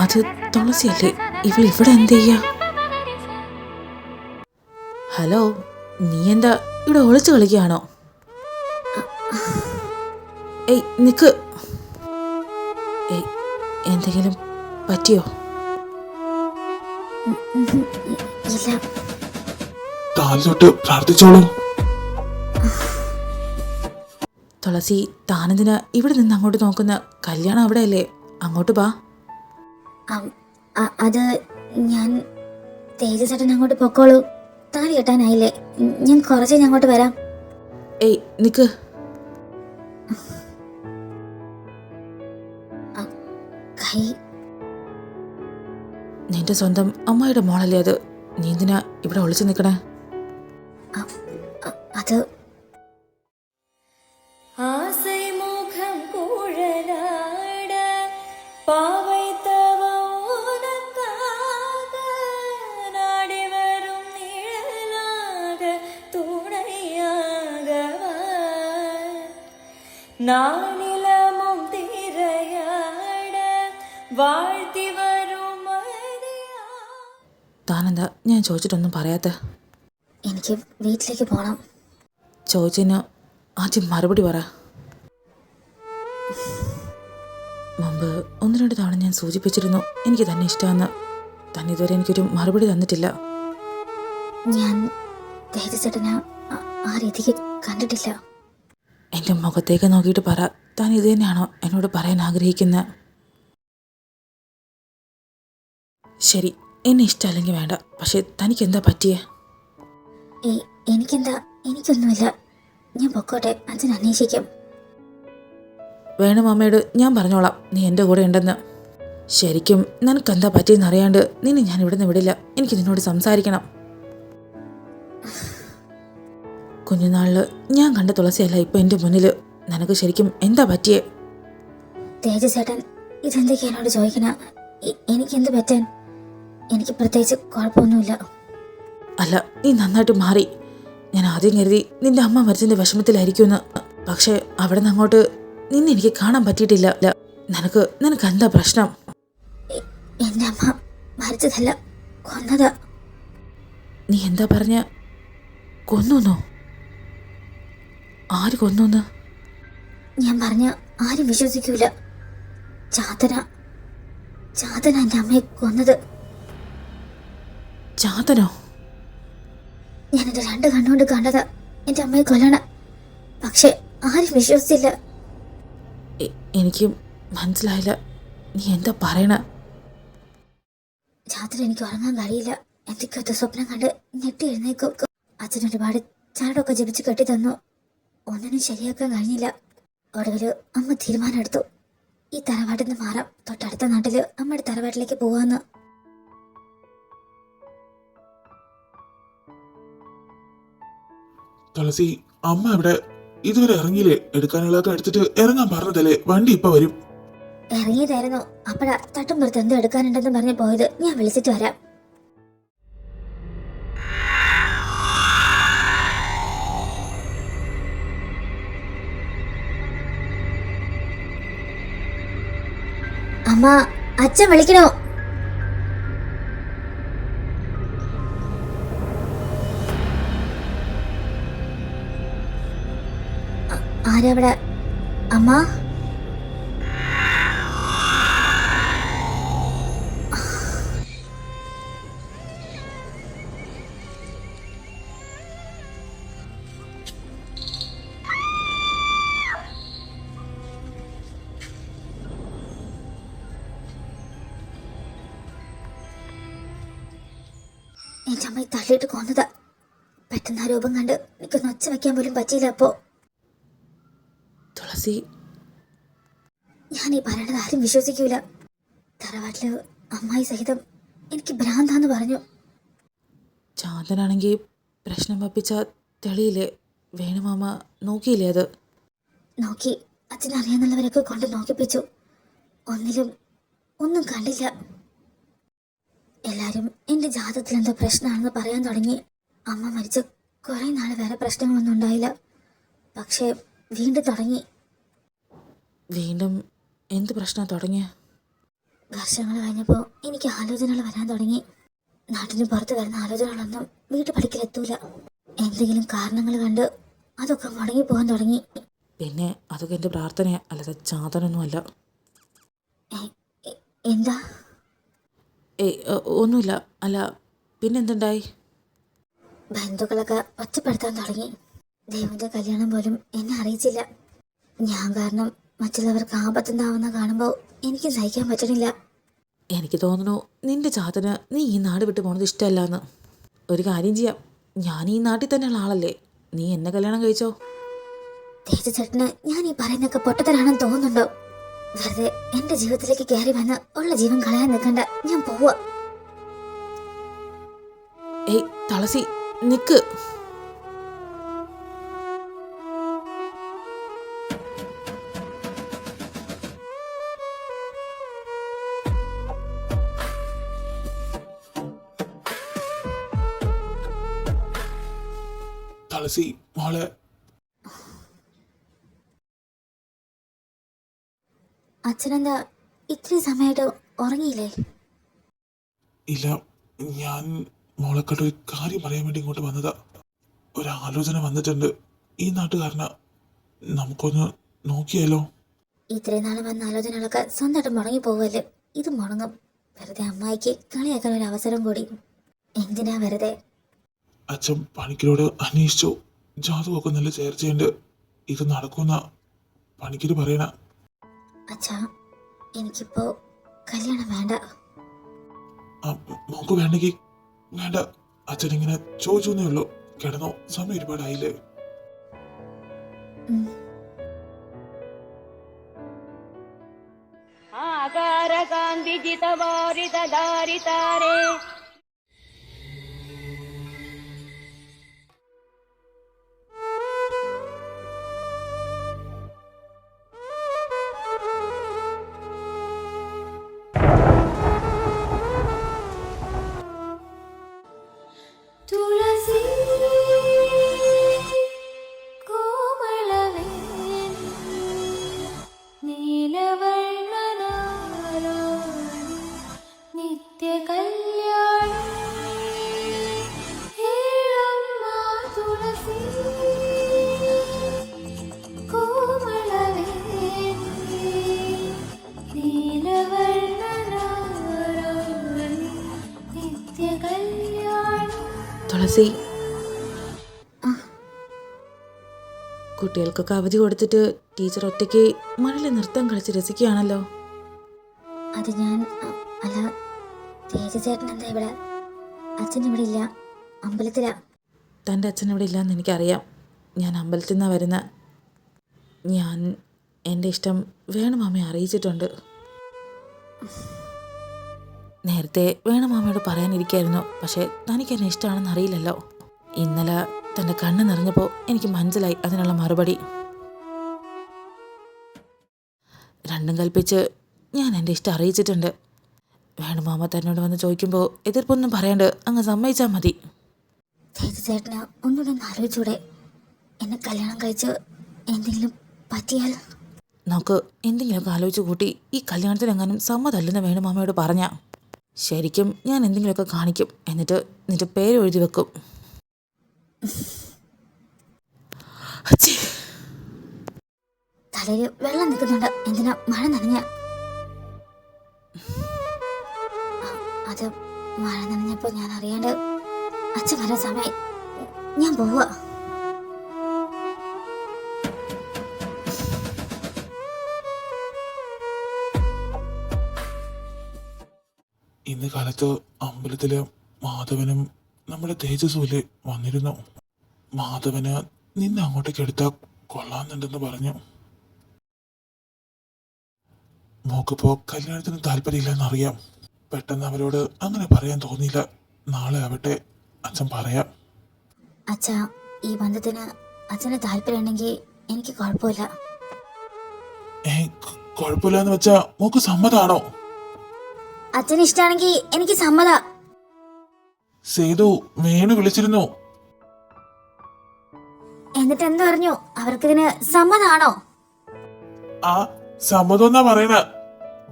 അത് തുളസിയല്ലേ? ഇവിടെ എന്ത് ചെയ്യാ? ഹലോ, നീ എന്താ ഇവിടെ ഒളിച്ചു കളിക്കുകയാണോ? ഏയ്, നിക്ക്. ഏയ്, എന്തെങ്കിലും പറ്റിയോ? ഇല്ല. താലി തൊട്ട് പ്രാർത്ഥിച്ചോളൂ. തുളസി, താനെന്തിനാ ഇവിടെ നിന്ന് അങ്ങോട്ട് നോക്കുന്ന? കല്യാണം അവിടെയല്ലേ, അങ്ങോട്ട് വാ. അത് ഞാൻ തേജസ്സേട്ടൻ അങ്ങോട്ട് പൊക്കോളൂ. താലി കെട്ടാനായില്ലേ, ഞാൻ കുറച്ച് അങ്ങോട്ട് വരാം. ഏയ്, നിക്ക്. കൈ നിന്റെ സ്വന്തം അമ്മായിയുടെ മോളല്ലേ അത്? നീ എന്തിനാ ഇവിടെ ഒളിച്ചു നിൽക്കണേ? അത് ஆசை முகம் குழலாட பாவைத்தவ உனக்காக நாடி வரும் நிழலாக துணையாகவா நானிலமும் திரையாட வாழ்த்தி வரும் மதியா. താനെന്താ ഞാൻ ചോദിച്ചിട്ടൊന്നും പറയാത്ത? എനിക്ക് വീട്ടിലേക്ക് പോണം. ചോദിച്ചതിന് ആദ്യം മറുപടി പറ. മുമ്പ് 1-2 തവണ ഞാൻ സൂചിപ്പിച്ചിരുന്നു എനിക്ക് തന്നെ ഇഷ്ടമെന്ന്. തന്നെ ഇതുവരെ എനിക്കൊരു മറുപടി തന്നിട്ടില്ല. ഞാൻ തേജസ്സേട്ടനെ ആ രീതിക്ക് കണ്ടിട്ടില്ല. എൻ്റെ മുഖത്തേക്ക് നോക്കിയിട്ട് പറ, താൻ ഇത് തന്നെയാണോ എന്നോട് പറയാൻ ആഗ്രഹിക്കുന്നത്? ശരി, എന്നെ ഇഷ്ടമല്ലെങ്കിൽ വേണ്ട. പക്ഷെ തനിക്കെന്താ പറ്റിയേ? എനിക്കെന്താ? എനിക്കൊന്നുമില്ല. ഞാൻ പൊക്കോട്ടെ, അച്ഛൻ അന്വേഷിക്കും. വേണം അമ്മയോട് ഞാൻ പറഞ്ഞോളാം നീ എൻ്റെ കൂടെ ഉണ്ടെന്ന്. ശരിക്കും നിനക്കെന്താ പറ്റിയെന്ന് അറിയാണ്ട് നിന്നെ ഞാൻ ഇവിടെ നിന്ന് വിടില്ല. എനിക്ക് നിന്നോട് സംസാരിക്കണം. കുഞ്ഞുനാളില് ഞാൻ കണ്ട തുളസിയല്ല ഇപ്പൊ എൻ്റെ മുന്നിൽ. നിനക്ക് ശരിക്കും എന്താ പറ്റിയേ? തേജസ്സേട്ടൻ ഇതെന്തൊക്കെയാ എന്നോട് ചോദിക്കണ? എനിക്കെന്ത് പറ്റാൻ? എനിക്ക് പ്രത്യേകിച്ച് കുഴപ്പമൊന്നുമില്ല. അല്ല, നീ നന്നായിട്ട് മാറി. ഞാൻ ആദ്യം കരുതി നിന്റെ അമ്മ മരിച്ചതിന്റെ വിഷമത്തിലായിരിക്കുമെന്ന്. പക്ഷെ അവിടെ നിന്ന് അങ്ങോട്ട് നിന്നെ എനിക്ക് കാണാൻ പറ്റിയിട്ടില്ല. നിനക്ക് എന്താ പ്രശ്നം? എന്റെ അമ്മ മരിച്ചതല്ല, കൊന്നതാ. നീ എന്താ പറഞ്ഞ? കൊന്നോ? ആര് കൊന്നു? ഞാൻ പറഞ്ഞ ആരും വിശ്വസിക്കൂല. ചാതന എന്റെ അമ്മയെ കൊന്നത്. ചാതനോ? ഞാൻ എന്റെ 2 കണ്ണുകൊണ്ട് കണ്ടതാ എന്റെ അമ്മയെ കൊല്ലണം. പക്ഷെ ആരും വിശ്വസിച്ചില്ല. എനിക്ക് മനസ്സിലായില്ല, നീ എന്താ പറയണ? രാത്രി എനിക്ക് ഉറങ്ങാൻ കഴിയില്ല. എന്തൊക്കെയൊക്കെ സ്വപ്നം കണ്ട് ഞെട്ടി എഴുന്നേക്കും. അച്ഛൻ ഒരുപാട് ചരടൊക്കെ ജപിച്ച് കെട്ടി തന്നു. ഒന്നിനും ശരിയാക്കാൻ കഴിഞ്ഞില്ല. ഒടുവില് അമ്മ തീരുമാനം എടുത്തു, ഈ തറവാട്ടിൽ നിന്ന് മാറാം, തൊട്ടടുത്ത നാട്ടില് അമ്മയുടെ തറവാട്ടിലേക്ക് പോവാന്ന്. തുളസി, അമ്മ ഇവിടെ ഇതുവരെ ഇറങ്ങിയില്ലേ? എടുക്കാനുള്ളതൊക്കെ എടുത്തിട്ട് ഇറങ്ങാൻ പറഞ്ഞതല്ലേ? വണ്ടി ഇപ്പൊ വരും. ഇറങ്ങിയതായിരുന്നു. അപ്പഴാ തട്ടും പുറത്ത് എന്തോ എടുക്കാനുണ്ടെന്ന് പറഞ്ഞ് പോയത്. ഞാൻ വിളിച്ചിട്ട് വരാം. അമ്മ, അച്ഛൻ വിളിക്കണോ? ആരവിടെ? അമ്മ? എന്റെ അമ്മയെ തള്ളിയിട്ട് കൊന്നതാ. പെട്ടെന്ന് ആ രൂപം കണ്ട് എനിക്കൊന്ന് ഒച്ച വെക്കാൻ പോലും പറ്റിയില്ല. അപ്പോ തുളസി, ഞാൻ ഈ പറയണത് ആരും വിശ്വസിക്കൂല. തറവാട്ടില് അമ്മായി സഹിതം എനിക്ക് ഭ്രാന്താന്ന് പറഞ്ഞു. ചാന്തനാണെങ്കിൽ പ്രശ്നം വപ്പിച്ച തെളിയില്ലേ? വേണുമാമ നോക്കിയില്ലേ അത്? നോക്കി. അച്ഛനറിയാന്നുള്ളവരൊക്കെ കൊണ്ട് നോക്കിപ്പിച്ചു. ഒന്നും കണ്ടില്ല. എല്ലാരും എന്റെ ജാതകത്തിൽ എന്തോ പ്രശ്നമാണെന്ന് പറയാൻ തുടങ്ങി. അമ്മ മരിച്ച കുറെ നാൾ വേറെ പ്രശ്നങ്ങളൊന്നും ഉണ്ടായില്ല. പക്ഷെ വീണ്ടും തുടങ്ങി. വീണ്ടും എന്ത് പ്രശ്നം തുടങ്ങിയ? വർഷങ്ങൾ കഴിഞ്ഞപ്പോൾ എനിക്ക് ആലോചനകൾ വരാൻ തുടങ്ങി. നാട്ടിന് പുറത്ത് വരുന്ന ആലോചനകളൊന്നും വീട്ടുപടിക്കലെത്തൂല. എന്തെങ്കിലും കാരണങ്ങൾ കണ്ട് അതൊക്കെ മുടങ്ങി പോകാൻ തുടങ്ങി. പിന്നെ അതൊക്കെ എൻ്റെ പ്രാർത്ഥനയാ, അല്ലാതെ ചാതനൊന്നുമല്ല. എന്താ? ഒന്നുമില്ല. അല്ല, പിന്നെന്തുണ്ടായി? ബന്ധുക്കളൊക്കെ ഒറ്റപ്പെടുത്താൻ തുടങ്ങി. ദേവന്റെ കല്യാണം പോലും എന്നെ അറിയിച്ചില്ല. ഞാൻ കാരണം മറ്റുള്ളവർക്ക് ആപത്തുണ്ടാവുന്ന കാണുമ്പോൾ എനിക്ക് സഹിക്കാൻ പറ്റണില്ല. എനിക്ക് തോന്നുന്നു നിന്റെ ചാതന് നീ ഈ നാട് വിട്ട് പോണത് ഇഷ്ടമല്ലാന്ന്. ഒരു കാര്യം ചെയ്യാം, ഞാൻ ഈ നാട്ടിൽ തന്നെയുള്ള ആളല്ലേ, നീ എന്നെ കല്യാണം കഴിച്ചോ. തേജച്ചേട്ടന് ഞാൻ ഈ പറയുന്നൊക്കെ പൊട്ടത്തരാണെന്ന് തോന്നുന്നുണ്ടോ? വെറുതെ എന്റെ ജീവിതത്തിലേക്ക് കയറി വന്ന് ഉള്ള ജീവൻ കളയാൻ നിൽക്കണ്ട. ഞാൻ പോവാ. തുളസി, നിക്ക്. തുളസി മോളെ, അച്ഛനെന്താ ഇത്രയും സമയമായിട്ട് ഉറങ്ങിയില്ലേ? ഇല്ല, ഞാൻ മോളെ കണ്ട ഒരു കാര്യം പറയാൻ വേണ്ടി ഇങ്ങോട്ട് വന്നതാ. ഒരു ആലോചന വന്നിട്ടുണ്ട്. ഈ നാട്ടുകാരനാ, നമുക്കൊന്ന് നോക്കിയാലോ? ഇത്രയും നാളെ വന്ന ആലോചനകളൊക്കെ സ്വന്തമായിട്ട് മുടങ്ങി പോവല്ലേ? ഇത് മുടങ്ങും. വെറുതെ അമ്മായിക്ക് കളിയാക്കാൻ ഒരു അവസരം കൂടി. എന്തിനാ വെറുതെ? അച്ഛൻ പണിക്കരോട് അന്വേഷിച്ചു. ജാതകമൊക്കെ നല്ല ചേർച്ചയുണ്ട്. ഇത് നടക്കുന്ന പണിക്കര് പറയണ. അച്ഛാ, എനിക്കിപ്പോ കല്യാണം വേണ്ട. മോക്ക് വേണ്ടെങ്കിൽ വേണ്ട. അച്ഛൻ ഇങ്ങനെ ചോദിച്ചേ ഉള്ളൂ. കിടന്നോ, സമയം ഒരുപാടായില്ലേ? ആകാര കാന്തി ജിതവാരിത ധാരിതാരേ തുളസി തുളസി, കുട്ടികൾക്കൊക്കെ അവധി കൊടുത്തിട്ട് ടീച്ചർ ഒറ്റയ്ക്ക് മഴയിൽ നൃത്തം കളിച്ച് രസിക്കുകയാണല്ലോ. അത് ഞാൻ അല്ല, തേജചേട്ടൻ എന്താ ഇവിടെ? അച്ഛൻ ഇവിടെ ഇല്ല, അമ്പലത്തിലാ. തൻ്റെ അച്ഛൻ ഇവിടെ ഇല്ലയെന്ന് എനിക്കറിയാം. ഞാൻ അമ്പലത്തിൽ നിന്നാണ് വരുന്നത്. ഞാൻ എൻ്റെ ഇഷ്ടം വേണുമാമയെ അറിയിച്ചിട്ടുണ്ട്. നേരത്തെ വേണുമാമയോട് പറയാനിരിക്കായിരുന്നു, പക്ഷേ തനിക്ക് എന്നെ ഇഷ്ടമാണെന്ന് അറിയില്ലല്ലോ. ഇന്നലെ തൻ്റെ കണ്ണ് നിറഞ്ഞപ്പോൾ എനിക്ക് മനസ്സിലായി അതിനുള്ള മറുപടി. രണ്ടും കൽപ്പിച്ച് ഞാൻ എൻ്റെ ഇഷ്ടം അറിയിച്ചിട്ടുണ്ട്. വേണുമാമ തന്നോട് വന്ന് ചോദിക്കുമ്പോൾ എതിർപ്പൊന്നും പറയാണ്ട് അങ്ങ് സമ്മതിച്ചാൽ മതി. തേജചേട്ടന് ഒന്നുകൂടെ ഒന്ന് ആലോചിച്ചൂടെ? എന്നെ കല്യാണം കഴിച്ച് എന്തെങ്കിലും പറ്റിയാൽ? നോക്ക്, എന്തെങ്കിലുമൊക്കെ ആലോചിച്ച് കൂട്ടി ഈ കല്യാണത്തിനെങ്ങാനും സമ്മതല്ലെന്ന് വേണുമാമയോട് പറഞ്ഞാൽ ശരിക്കും ഞാൻ എന്തെങ്കിലുമൊക്കെ കാണിക്കും. എന്നിട്ട് നിന്റെ പേര് എഴുതി വെക്കും. തലയിൽ വെള്ളം നിൽക്കുന്നുണ്ട്. എന്തിനാ മഴ നനഞ്ഞ? അത് മഴ നനഞ്ഞപ്പോൾ ഞാൻ അറിയാണ്ട് അച്ഛൻ വരാൻ സമയം. ഞാൻ പോവാ. ഇന്ന് കാലത്ത് അമ്പലത്തില് മാധവനും നമ്മുടെ തേജസ്സുവില് വന്നിരുന്നു. മാധവന് നിന്നെ അങ്ങോട്ടേക്ക് എടുത്താൽ കൊള്ളാന്നുണ്ടെന്ന് പറഞ്ഞു. മോക്കിപ്പോ കല്യാണത്തിന് താല്പര്യമില്ലെന്നറിയാം. പെട്ടെന്ന് അവരോട് അങ്ങനെ പറയാൻ തോന്നിയില്ല. നാളെ ആവട്ടെ, അച്ഛൻ പറയാം. അച്ഛാ, ഈ ബന്ധത്തിന് അച്ഛന് താല്പര്യമുണ്ടെങ്കിൽ എനിക്ക് കുഴപ്പമില്ല. കുഴപ്പമില്ലാന്ന് വെച്ചാ മോക്ക് സമ്മതാണോ? അച്ഛന് ഇഷ്ടമാണെങ്കിൽ എനിക്ക് സമ്മത. സേതു വേണു വിളിച്ചിരുന്നു. എന്നിട്ട് എന്ത് പറഞ്ഞു? അവർക്കിതിന് സമ്മതാണോ? ആ, സമ്മതം എന്നാ പറയണ.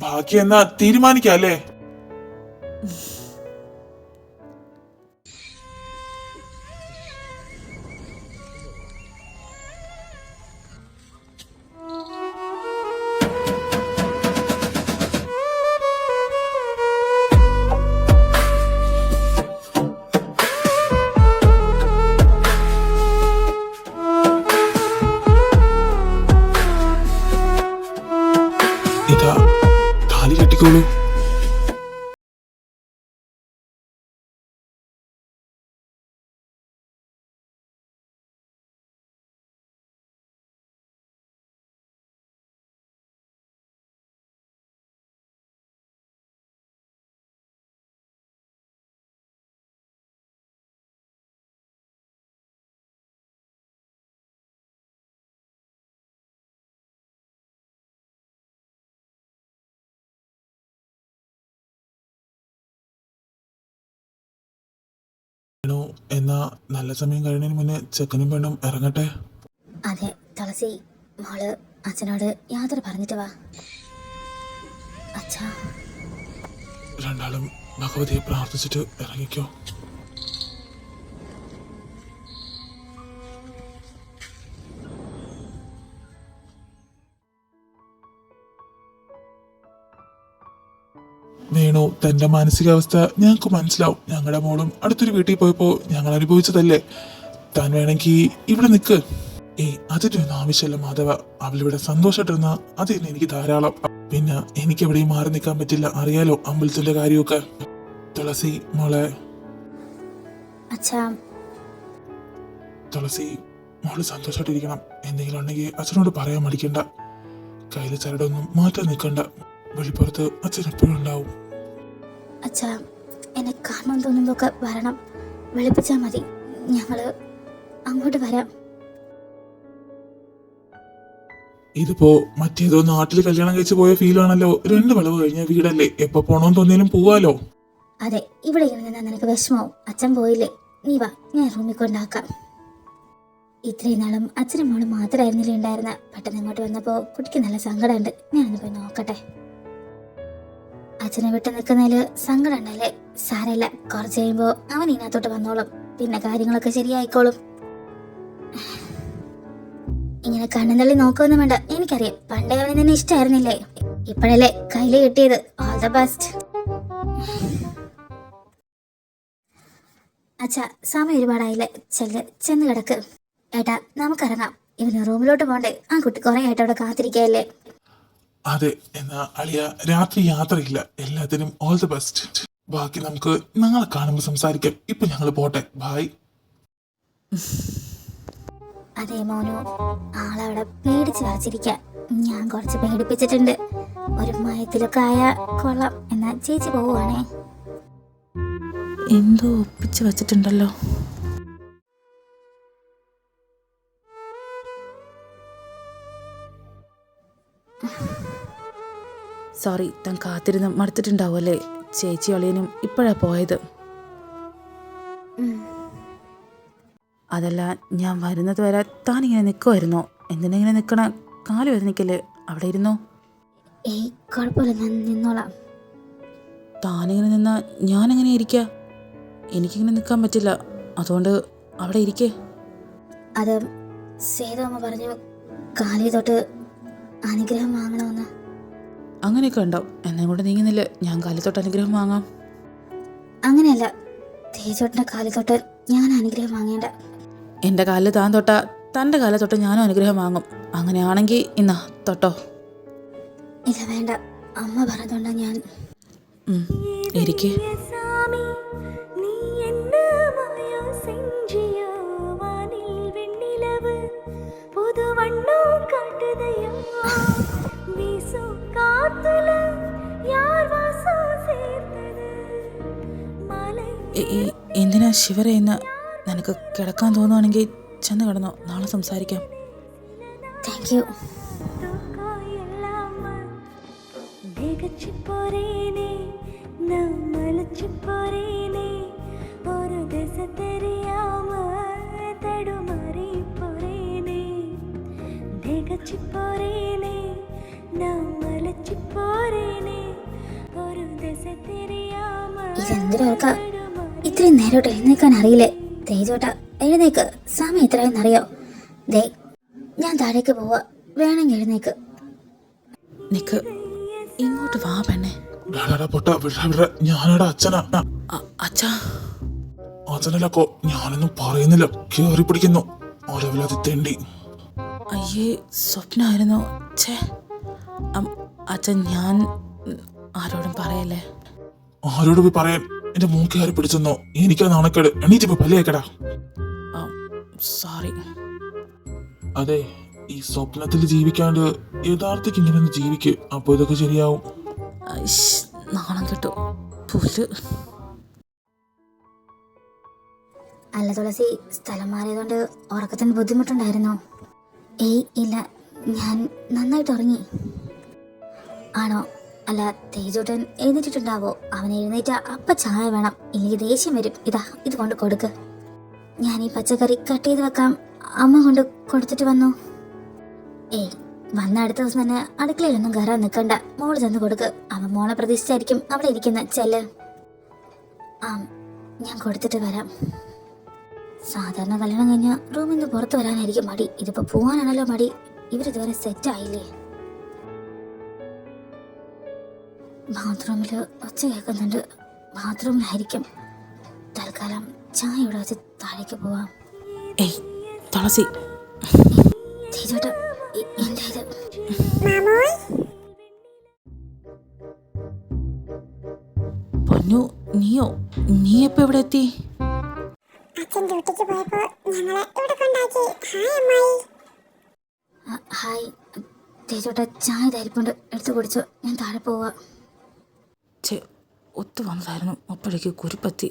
ബാക്കി എന്നാ തീരുമാനിക്കല്ലേ? ഇതാ താലി കെട്ടിക്കോളൂ. എന്നാ നല്ല സമയം കഴിയുന്നതിന് മുന്നേ ചെക്കനും പെണ്ണും ഇറങ്ങട്ടെ. അതെ തുളസി, മോള് അച്ഛനോട് യാത്ര പറഞ്ഞിട്ട് വാ. അച്ഛാ, രണ്ടാളും ഭഗവതിയെ പ്രാർത്ഥിച്ചിട്ട് ഇറങ്ങിക്കോ. വേണു, തന്റെ മാനസികാവസ്ഥ ഞങ്ങൾക്ക് മനസ്സിലാവും. ഞങ്ങളുടെ മോളും അടുത്തൊരു വീട്ടിൽ പോയപ്പോ ഞങ്ങൾ അനുഭവിച്ചതല്ലേ. താൻ വേണമെങ്കിൽ ഇവിടെ നിൽക്ക്. അതിന്റെ ഒന്നും ആവശ്യമല്ല മാധവ. അവളിവിടെ സന്തോഷമായിട്ടിരുന്ന അത് തന്നെ എനിക്ക് ധാരാളം. പിന്നെ എനിക്ക് എവിടെയും മാറി നിൽക്കാൻ പറ്റില്ല, അറിയാലോ അമ്പലത്തിന്റെ കാര്യമൊക്കെ. തുളസി മോളെ. തുളസി മോള് സന്തോഷമായിട്ടിരിക്കണം. എന്തെങ്കിലും ഉണ്ടെങ്കിൽ അച്ഛനോട് പറയാൻ മടിക്കണ്ട. കയ്യിലെ ചരടൊന്നും മാറ്റാൻ നിൽക്കണ്ട. വെളിപ്പുറത്ത് അച്ഛൻ എപ്പോഴും ഉണ്ടാവും. അച്ഛാ, എന്നെ കാണാൻ തോന്നുമ്പോക്കെ വരണം. വിളിപ്പിച്ചാൽ മതി, ഞങ്ങള് അങ്ങോട്ട് വരാം. ഇതിപ്പോ മറ്റേതോ നാട്ടിൽ കല്യാണം കഴിച്ച് പോയ ഫീലാണല്ലോ. 2 വളവ് കഴിഞ്ഞ വീടല്ലേ, എപ്പോ പോണോന്ന് തോന്നിയാലും പോവാലോ. അതെ, ഇവിടെ ഇരുന്ന് നിനക്ക് വിഷമാവും. അച്ഛൻ പോയില്ലേ, നീ വാ, ഞാൻ റൂമിൽ കൊണ്ടാക്കാം. ഇത്രയും നാളും അച്ഛനും മോളും മാത്രമായിരുന്നില്ലേ ഉണ്ടായിരുന്ന. പെട്ടെന്ന് ഇങ്ങോട്ട് വന്നപ്പോ കുട്ടിക്ക് നല്ല സങ്കടമുണ്ട്. ഞാനൊന്ന് പോയി നോക്കട്ടെ. അച്ഛനെ വിട്ട് നിൽക്കുന്നതില് സങ്കടം ഉണ്ടല്ലേ? സാരമില്ല, കുറച്ച് കഴിയുമ്പോ അവൻ ഇതിനകത്തോട്ട് വന്നോളും. പിന്നെ കാര്യങ്ങളൊക്കെ ശരിയായിക്കോളും. ഇങ്ങനെ കണ്ണും തള്ളി നോക്കൊന്നും വേണ്ട. എനിക്കറിയാം, പണ്ടേ അവന് നിന്നെ ഇഷ്ടമായിരുന്നില്ലേ. ഇപ്പോഴല്ലേ കയ്യില് കിട്ടിയത്. All the best. അച്ഛാ, സമയം ഒരുപാടായില്ലേ, ചെന്ന് കിടക്ക്. ഏട്ടാ, നമുക്കിറങ്ങാം. ഇവന് റൂമിലോട്ട് പോണ്ടേ? ആ കുട്ടി കുറെ ആയിട്ട് അവിടെ കാത്തിരിക്കയല്ലേ. അതെ, എന്നാ അളിയ രാത്രി യാത്രയില്ല. എല്ലാത്തിനും ഓൾ ദി ബെസ്റ്റ്. ബാക്കി നമുക്ക് നാളെ കാണുമ്പോൾ സംസാരിക്കാം. ഇപ്പൊ ഞങ്ങൾ പോട്ടെ. ബായ്. അതെ മോനു, ആളവിടെ പേടിച്ച് വരച്ചിരിക്ക. ഞാൻ കുറച്ച് പേടിപ്പിച്ചിട്ടുണ്ട്. ഒരു മയത്തിലൊക്കെ ആയ കൊള്ളാം. എന്നാ ചേച്ചി പോവുകയാണേ. എന്തോ ഒപ്പിച്ച് വച്ചിട്ടുണ്ടല്ലോ. സോറി, താൻ കാത്തിരുന്ന് മടുത്തിട്ടുണ്ടാവുമല്ലേ. ചേച്ചി അളിയനും ഇപ്പോഴാ പോയത്. അതല്ല, ഞാൻ വരുന്നത് വരെ താനിങ്ങനെ നിൽക്കുമായിരുന്നോ? എന്തിനാ ഇങ്ങനെ നിൽക്കണ? കാല് വേദനിക്കല്ലേ? അവിടെ ഇരുന്നോ. ഏയ് കുഴപ്പമില്ല, ഞാൻ നിന്നോളാം. താനിങ്ങനെ നിന്നാ ഞാനെങ്ങനെ ഇരിക്കുക? എനിക്കിങ്ങനെ നിൽക്കാൻ പറ്റില്ല. അതുകൊണ്ട് അവിടെ ഇരിക്കേ. അത് സേതു അമ്മ പറഞ്ഞു കാലി തൊട്ട് അനുഗ്രഹം വാങ്ങണമെന്ന്. അങ്ങനെയൊക്കെ ഉണ്ടോ? എന്നെ കൊണ്ട് നീങ്ങുന്നില്ല. ഞാൻ കാലി തൊട്ട് അനുഗ്രഹം വാങ്ങാം. അങ്ങനെയല്ല, തേജോട്ടിന്റെ കാലി തൊട്ട് ഞാൻ അനുഗ്രഹം വാങ്ങേണ്ട. എൻ്റെ കാലിൽ താൻ തൊട്ടാ തൻ്റെ കാലിൽ തൊട്ട് ഞാനും അനുഗ്രഹം വാങ്ങും. അങ്ങനെയാണെങ്കിൽ ഇന്നാ തൊട്ടോ. ഇല്ല വേണ്ട, അമ്മ പറഞ്ഞതുകൊണ്ടാ ഞാൻ. ഇരിക്കേ. എന്തിനാ ശിവരയെന്ന്? നിനക്ക് കിടക്കാൻ തോന്നുവാണെങ്കിൽ ചെന്ന് കിടന്നോ. നാളെ സംസാരിക്കാം. Thank you. ഇതെന്തിനോർക്ക ഇത്രയും നേരോട്ട് എഴുന്നേക്കാൻ അറിയില്ലേ? തേജോട്ട എഴുന്നേക്ക്, സമയം എത്രയെന്നറിയോ? ദേ, ഞാൻ താഴേക്ക് പോവാ, വേണമെങ്കിൽ എഴുന്നേക്ക്. നിക്ക്, ഇങ്ങോട്ട് വാ പെണ്ണെ. ഞാനടാ അച്ഛനാ. അച്ഛാ. അച്ഛനല്ലക്കോ, ഞാനൊന്നും പറയുന്നില്ല. കേറി പിടിക്കുന്നു. ഒലവിലത് തെണ്ടി. അയ്യേ, സ്വപ്നമായിരുന്നോ? ഛേ, അച്ഛൻ ഞാൻ ആരോടും പറയല്ലേ. ആരോട് പോയി പറയാൻ? എന്റെ മൂക്ക് കയറി പിടിച്ചെന്നോ? എനിക്കാ നാണക്കേട്. എണീറ്റിപ്പോ പല്ലിയേക്കടാ. സോറി. അതെ, ഈ സ്വപ്നത്തിൽ ജീവിക്കാണ്ട് യഥാർത്ഥിക്ക് ഇങ്ങനെ ഒന്ന് ജീവിക്ക്. അപ്പൊ ഇതൊക്കെ ശരിയാവും. നാണം കിട്ടു പുല്ല്. അല്ല തുളസി, സ്ഥലം മാറിയതുകൊണ്ട് ഉറക്കത്തിന് ബുദ്ധിമുട്ടുണ്ടായിരുന്നോ? ഏയ് ഇല്ല, ഞാൻ നന്നായിട്ട് ഉറങ്ങി. ആണോ? അല്ല, തേജോട്ടൻ എഴുന്നേറ്റിട്ടുണ്ടാവോ? അവൻ എഴുന്നേറ്റ അപ്പ ചായ വേണം, ഇല്ലെങ്കിൽ ദേഷ്യം വരും. ഇതാ, ഇത് കൊണ്ട് കൊടുക്ക്. ഞാൻ ഈ പച്ചക്കറി കട്ട് ചെയ്ത് വെക്കാം. അമ്മ കൊണ്ട് കൊടുത്തിട്ട് വന്നു. ഏയ്, വന്ന അടുത്ത ദിവസം തന്നെ അടുക്കളയിലൊന്നും കയറാൻ നിൽക്കണ്ട. മോള് ചെന്ന് കൊടുക്ക്. അവൻ മോളെ പ്രതീക്ഷിച്ചായിരിക്കും അവിടെ ഇരിക്കുന്ന. ചെല്ല്. ഞാൻ കൊടുത്തിട്ട് വരാം. സാധാരണ കല്യാണം കഴിഞ്ഞ റൂമിൽ നിന്ന് പുറത്ത് വരാനായിരിക്കും മടി. ഇതിപ്പോ പോവാനാണല്ലോ മടി. ഇവരിതുവരെ സെറ്റ് ആയില്ലേ? ബാത്റൂമില് ഒച്ച കേൾക്കുന്നുണ്ട്. ബാത്റൂമിലായിരിക്കും. തൽക്കാലം ചായ ഇവിടെ വെച്ച് താഴേക്ക് പോവാം. ഏയ് തുളസി. തേജോട്ട, എന്താ ഇത്? പൊന്നു, നീയോ? നീ എപ്പോ ഇവിടെ എത്തി? അച്ഛൻ ഡ്യൂട്ടിക്ക് പോയപ്പോ ഞങ്ങളെ ഇവിടെ കൊണ്ടാക്കി. ഹായ് അമ്മായി. ഹായ്. തേജോട്ട, ചായ തരിപ്പുണ്ട്, എടുത്തു കുടിച്ചോ. ഞാൻ താഴെ പോവാ. ചേ, ഒത്തു വന്നതായിരുന്നു, അപ്പോഴേക്ക് കുരിപ്പത്തി.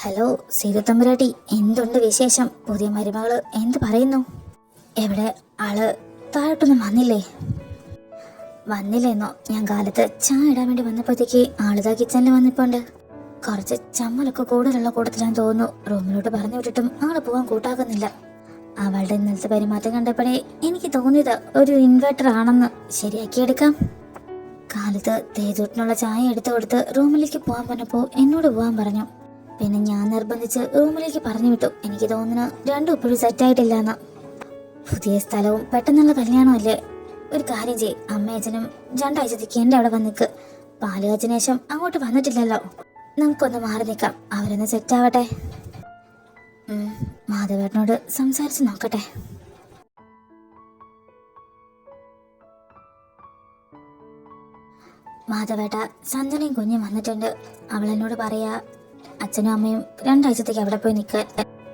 ഹലോ സീതു തമ്പുരാട്ടി, എന്തുണ്ട് വിശേഷം? പുതിയ മരുമകള് എന്ത് പറയുന്നു? എവിടെ ആള്? താഴോട്ടൊന്നും വന്നില്ലെന്നോ? ഞാൻ കാലത്ത് ചായ ഇടാൻ വേണ്ടി വന്നപ്പോഴത്തേക്ക് ആളിതാ കിച്ചണിൽ വന്നിപ്പോണ്ട്. കുറച്ച് ചമ്മലൊക്കെ കൂടുതലുള്ള കൂട്ടത്തിലാന്ന് തോന്നുന്നു. റൂമിലോട്ട് പറഞ്ഞു വിട്ടിട്ടും ആള് പോകാൻ കൂട്ടാക്കുന്നില്ല. അവളുടെ ഇന്നലത്തെ പെരുമാറ്റം കണ്ടപ്പോഴേ എനിക്ക് തോന്നിയത് ഒരു ഇൻവെർട്ടർ ആണെന്ന്. ശരിയാക്കിയെടുക്കാം. കാലത്ത് തേജോട്ടിനുള്ള ചായ എടുത്തു കൊടുത്ത് റൂമിലേക്ക് പോകാൻ പറഞ്ഞപ്പോൾ എന്നോട് പോകാൻ പറഞ്ഞു. പിന്നെ ഞാൻ നിർബന്ധിച്ച് റൂമിലേക്ക് പറഞ്ഞു വിട്ടു. എനിക്ക് തോന്നുന്നു രണ്ടും ഇപ്പോഴും സെറ്റായിട്ടില്ലാന്ന്. പുതിയ സ്ഥലവും പെട്ടെന്നുള്ള കല്യാണമല്ലേ. ഒരു കാര്യം ചെയ്യ്, അമ്മയച്ഛനും 2 ആഴ്ചത്തേക്ക് എൻ്റെ അവിടെ വന്നിക്ക്. പാലുകാച്ചിന് ശേഷം അങ്ങോട്ട് വന്നിട്ടില്ലല്ലോ. നമുക്കൊന്ന് മാറി നിൽക്കാം, അവരൊന്ന് സെറ്റാവട്ടെ. മാധവേട്ടനോട് സംസാരിച്ച് നോക്കട്ടെ. മാധവേട്ട, സഞ്ജനയും കുഞ്ഞും വന്നിട്ടുണ്ട്. അവളെന്നോട് പറയാ അച്ഛനും അമ്മയും 2 ആഴ്ചത്തേക്ക് അവിടെ പോയി നിൽക്കാൻ.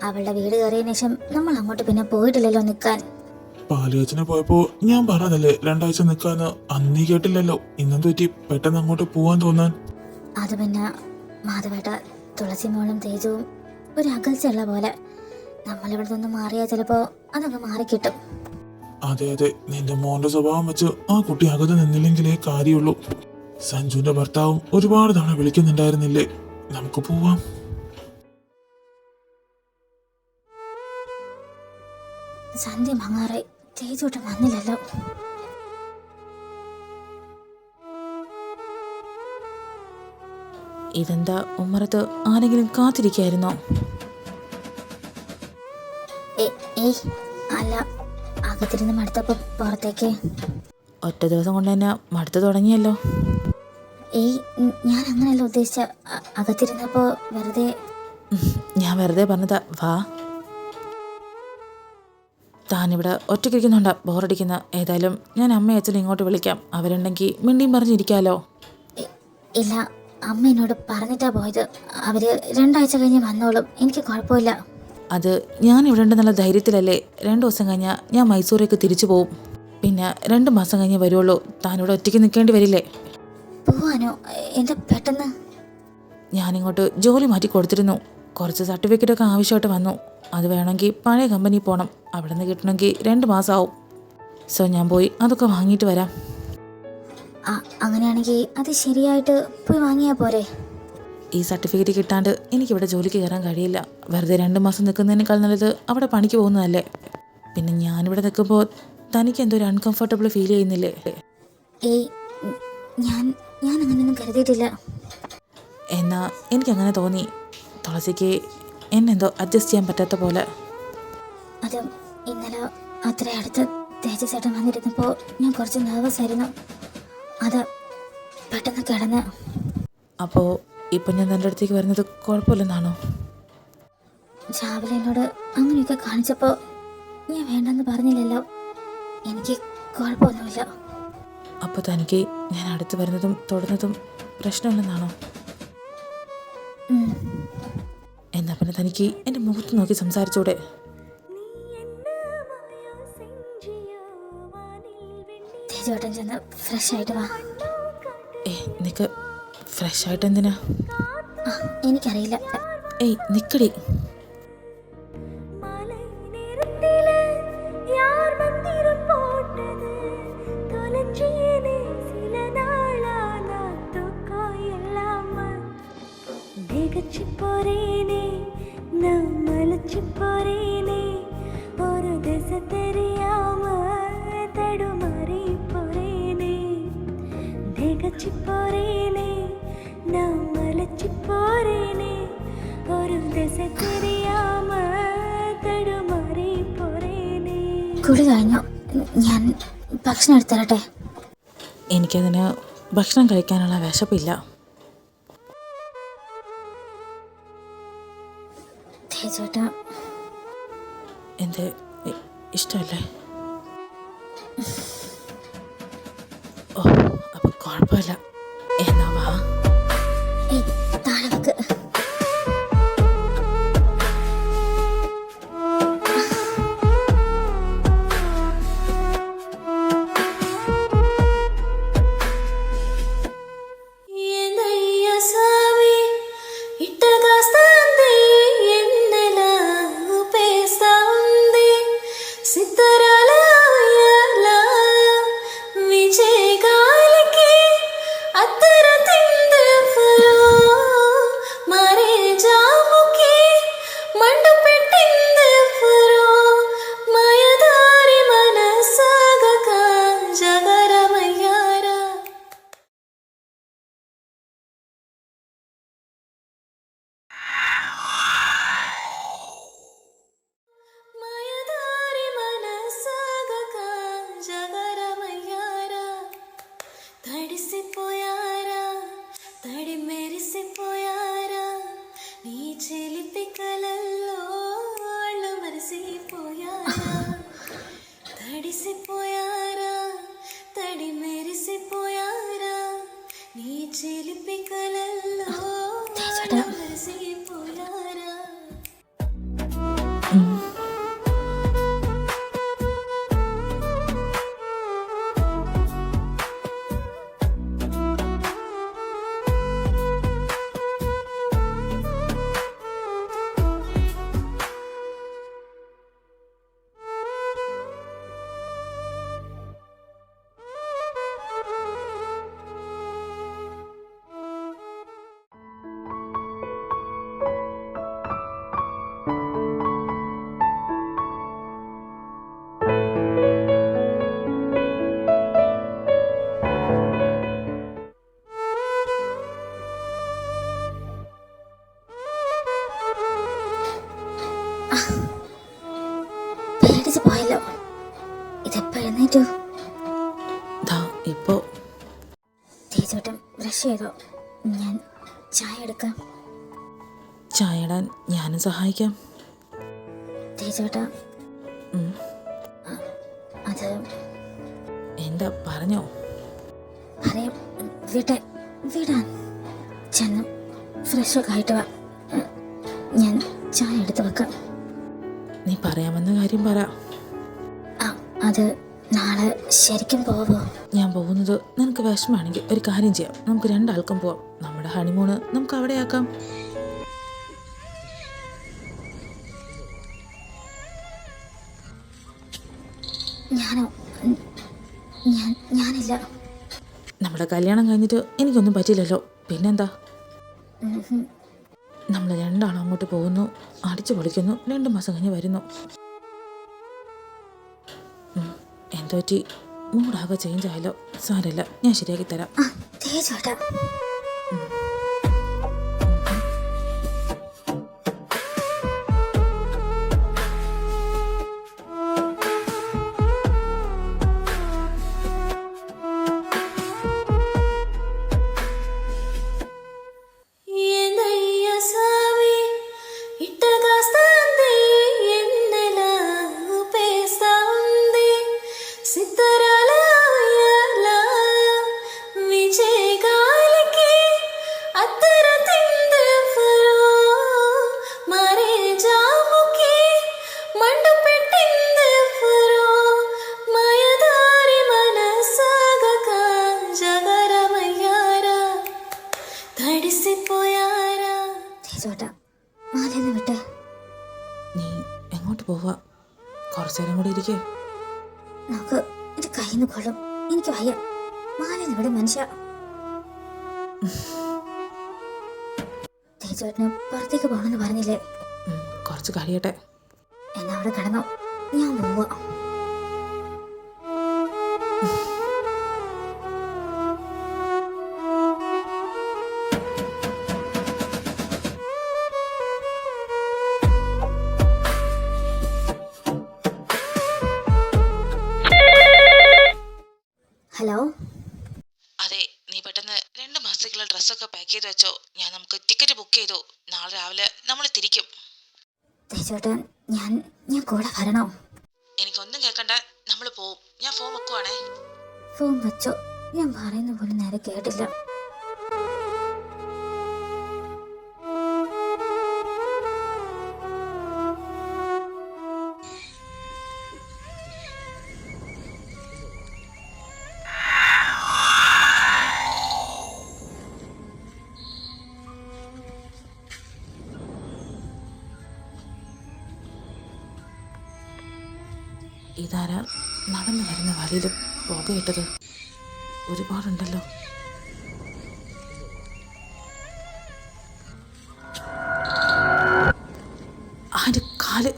അവളുടെ വീട് കയറിയതിനു ശേഷം നമ്മൾ അങ്ങോട്ട് പിന്നെ പോയിട്ടില്ലല്ലോ നിൽക്കാൻ. പാലുവച്ചനെ പോയപ്പോ ഞാൻ പറഞ്ഞതല്ലേ 2 ആഴ്ച നിൽക്കാന്ന്, അന്നീ കേട്ടില്ലല്ലോ. ഇന്നെന്ത് പറ്റി പെട്ടെന്ന് അങ്ങോട്ട് പോവാൻ തോന്നാൻ? അത് പിന്നെ മാധവേട്ട, തുളസി മോളും തേജവും ഒരു അകൽച്ചയുള്ള പോലെ. നമ്മളിവിടെ നിന്ന് മാറിയാൽ ചിലപ്പോ അതങ്ങ് മാറിക്കിട്ടും. അതെ അതെ, നിന്റെ മോന്റെ സ്വഭാവം വെച്ച് ആ കുട്ടി അകത്ത് നിന്നില്ലെങ്കിലേ കാര്യമുള്ളൂ. സഞ്ജുവിന്റെ ഭർത്താവും ഒരുപാട് തവണ വിളിക്കുന്നുണ്ടായിരുന്നില്ലേ, നമുക്ക് പോവാം. സന്ധ്യ മങ്ങാറെ, തേജോട്ട് വന്നില്ലല്ലോ. ഇതെന്താ ഉമ്മറത്ത് ആരെങ്കിലും കാത്തിരിക്കായിരുന്നോ? ഏയ് അല്ല, അകത്തിരുന്ന് മടുത്തപ്പോ പുറത്തേക്ക്. ഒറ്റ ദിവസം കൊണ്ട് തന്നെ മടുത്ത് തുടങ്ങിയല്ലോ. ഏയ് ഞാൻ അങ്ങനെയല്ല ഉദ്ദേശിച്ച. അകത്തിരുന്നപ്പോ വെറുതെ. ഞാൻ വെറുതെ പറഞ്ഞതാ, വാ. താനിവിടെ ഒറ്റയ്ക്കിരിക്കുന്നുണ്ടാ ബോറടിക്കുന്ന? ഏതായാലും ഞാൻ അമ്മയും അച്ഛനും ഇങ്ങോട്ട് വിളിക്കാം, അവരുണ്ടെങ്കിൽ മിണ്ടിയും പറഞ്ഞിരിക്കാലോ. ഇല്ല, അമ്മ എന്നോട് പറഞ്ഞിട്ടാ പോയത്. അവര് 2 ആഴ്ച കഴിഞ്ഞ് വന്നോളും, എനിക്ക് കുഴപ്പമില്ല. അത് ഞാൻ ഇവിടെ ഉണ്ട് നല്ല ധൈര്യത്തിലല്ലേ. 2 ദിവസം കഴിഞ്ഞാൽ ഞാൻ മൈസൂരേക്ക് തിരിച്ചു പോവും. പിന്നെ 2 മാസം കഴിഞ്ഞ് വരുള്ളൂ. താനിവിടെ ഒറ്റയ്ക്ക് നിൽക്കേണ്ടി വരില്ലേ? പോവാനോ? എന്താ പെട്ടെന്ന്? ഞാനിങ്ങോട്ട് ജോലി മാറ്റി കൊടുത്തിരുന്നു. കുറച്ച് സർട്ടിഫിക്കറ്റൊക്കെ ആവശ്യമായിട്ട് വന്നു. അത് വേണമെങ്കിൽ പഴയ കമ്പനി പോകണം. അവിടെ നിന്ന് കിട്ടണമെങ്കിൽ 2 മാസമാവും. സോ ഞാൻ പോയി അതൊക്കെ വാങ്ങിയിട്ട് വരാം. അങ്ങനെയാണെങ്കിൽ അത് ശരിയായിട്ട് പോയി വാങ്ങിയാൽ പോരെ? ഈ സർട്ടിഫിക്കറ്റ് കിട്ടാണ്ട് എനിക്കിവിടെ ജോലിക്ക് കയറാൻ കഴിയില്ല. വെറുതെ 2 മാസം നിൽക്കുന്നതിനേക്കാൾ നല്ലത് അവിടെ പണിക്ക് പോകുന്നതല്ലേ. പിന്നെ ഞാനിവിടെ നിൽക്കുമ്പോൾ തനിക്ക് എന്തോ ഒരു അൺകംഫർട്ടബിൾ ഫീൽ ചെയ്യുന്നില്ലേ? ഏയ് ഞാൻ അങ്ങനെയൊന്നും കരുതിയിട്ടില്ല. എന്നാ എനിക്കങ്ങനെ തോന്നി. തുളസിക്ക് എന്നെന്തോ അഡ്ജസ്റ്റ് ചെയ്യാൻ പറ്റാത്ത പോലെ. അത് ഇന്നലെ അത്ര അടുത്ത് തേജസ്സേട്ടൻ വന്നിരുന്നപ്പോൾ ഞാൻ കുറച്ച് നെർവസ് ആയിരുന്നു. അത് പെട്ടെന്ന് കിടന്ന്. അപ്പോൾ ഇപ്പം ഞാൻ തൻ്റെ അടുത്തേക്ക് വരുന്നത് കുഴപ്പമില്ലെന്നാണോ? രാവിലെ എന്നോട് അങ്ങനെയൊക്കെ കാണിച്ചപ്പോൾ ഞാൻ വേണ്ടെന്ന് പറഞ്ഞില്ലല്ലോ. എനിക്ക് കുഴപ്പമൊന്നുമില്ല. അപ്പോൾ തനിക്ക് ഞാൻ അടുത്ത് വരുന്നതും തൊടുന്നതും പ്രശ്നമില്ലെന്നാണോ? എന്നാ പിന്നെ തനിക്ക് എൻ്റെ മുഖത്ത് നോക്കി സംസാരിച്ചൂടെ? തേജോട്ടൻ ചെന്ന് ഫ്രഷ് ആയിട്ട് വാ. നിക്ക്, ഫ്രഷ് ആയിട്ട് എന്തിനാ? എനിക്കറിയില്ല. ഏയ് നിക്കടി. കുളി കഴിഞ്ഞു. ഞാൻ ഭക്ഷണം എടുത്തരട്ടെ? എനിക്കതിന് ഭക്ഷണം കഴിക്കാനുള്ള വിശപ്പില്ല. തേജോട്ടാ, എന്ത് ഇഷ്ടമല്ലേ? ഓ, അപ്പം കുഴപ്പമില്ല. എന്നാ വാ. താഴെ വെക്ക്. విజయగాలికి అత్తర తింద തടിസിപ്പോയാരാ തടി മെരിസിപ്പോയാരാ നീ ചിരിപ്പിക്കലല്ലോ പോയാരാ. പേടിച്ച് പോയല്ലോ. ഇതെപ്പോ എഴുന്നേറ്റു? ഇപ്പോൾ തേച്ചോട്ടം ബ്രഷ് ചെയ്തോ? ഞാൻ ചായ എടുക്കാം. ചായ ഇടാൻ ഞാനും സഹായിക്കാം. തേച്ചോട്ട അത് എന്താ പറഞ്ഞോ? പറയാം. വിടാൻ ചെന്ന് ഫ്രഷൊക്കെ ആയിട്ട് വാ. ഞാൻ ചായ എടുത്ത് വെക്കാം. നീ പറയാമെന്ന കാര്യം പറ. അത് നാളെ ശരിക്കും പോവോ? ഞാൻ പോകുന്നത് നിനക്ക് വിഷമാണെങ്കിൽ ഒരു കാര്യം ചെയ്യാം. നമുക്ക് രണ്ടാൾക്കും പോവാം. നമ്മുടെ ഹണിമൂണ് നമുക്ക് അവിടെ ആക്കാം. ഞാനില്ല. നമ്മുടെ കല്യാണം കഴിഞ്ഞിട്ട് എനിക്കൊന്നും പറ്റില്ലല്ലോ. പിന്നെന്താ? നമ്മൾ രണ്ടാളും അങ്ങോട്ട് പോകുന്നു, അടിച്ചു പൊളിക്കുന്നു, 2 മാസം കഴിഞ്ഞ് വരുന്നു. എന്തോ പറ്റി? മൂടാകെ ചേഞ്ച് ആയല്ലോ. സാരമില്ല, ഞാൻ ശരിയാക്കി തരാം. നീ എങ്ങോട്ട് പോവാ? കുറച്ചേരം കൂടെ ഇരിക്കേ. നമുക്ക് എന്റെ കയ്യിൽ നിന്ന് കൊള്ളും. എനിക്ക് വയ്യ. മാലിന് ഇവിടെ മനുഷ്യ. തേച്ചോട്ടിന് പുറത്തേക്ക് പോകണമെന്ന് പറഞ്ഞില്ലേ? കുറച്ച് കഴിയട്ടെ. എന്നാ അവിടെ കിടന്നോ, ഞാൻ പോവാ. ഹലോ. അതെ, നീ പെട്ടെന്ന് 2 മാസത്തേക്കുള്ള ഡ്രസ്സൊക്കെ പാക്ക് ചെയ്ത് വെച്ചോ. നമുക്ക് ടിക്കറ്റ് ബുക്ക് ചെയ്തു. നാളെ രാവിലെ നമ്മൾ തിരിക്കും. തേച്ചോട്ടൻ, ഞാൻ കൂടെ വരണോ? എനിക്കൊന്നും കേൾക്കണ്ട, നമ്മൾ പോവും. ഞാൻ ഫോൺ വെക്കുവാണേ. ഫോൺ വെച്ചോ? ഞാൻ പറയുന്ന പോലെ നേരെ കേട്ടില്ല. ഇതാരാ നടന്നു വരുന്ന വഴിയിൽ പുകയിട്ടത്? ഒരുപാടുണ്ടല്ലോ. ആര് കാല്?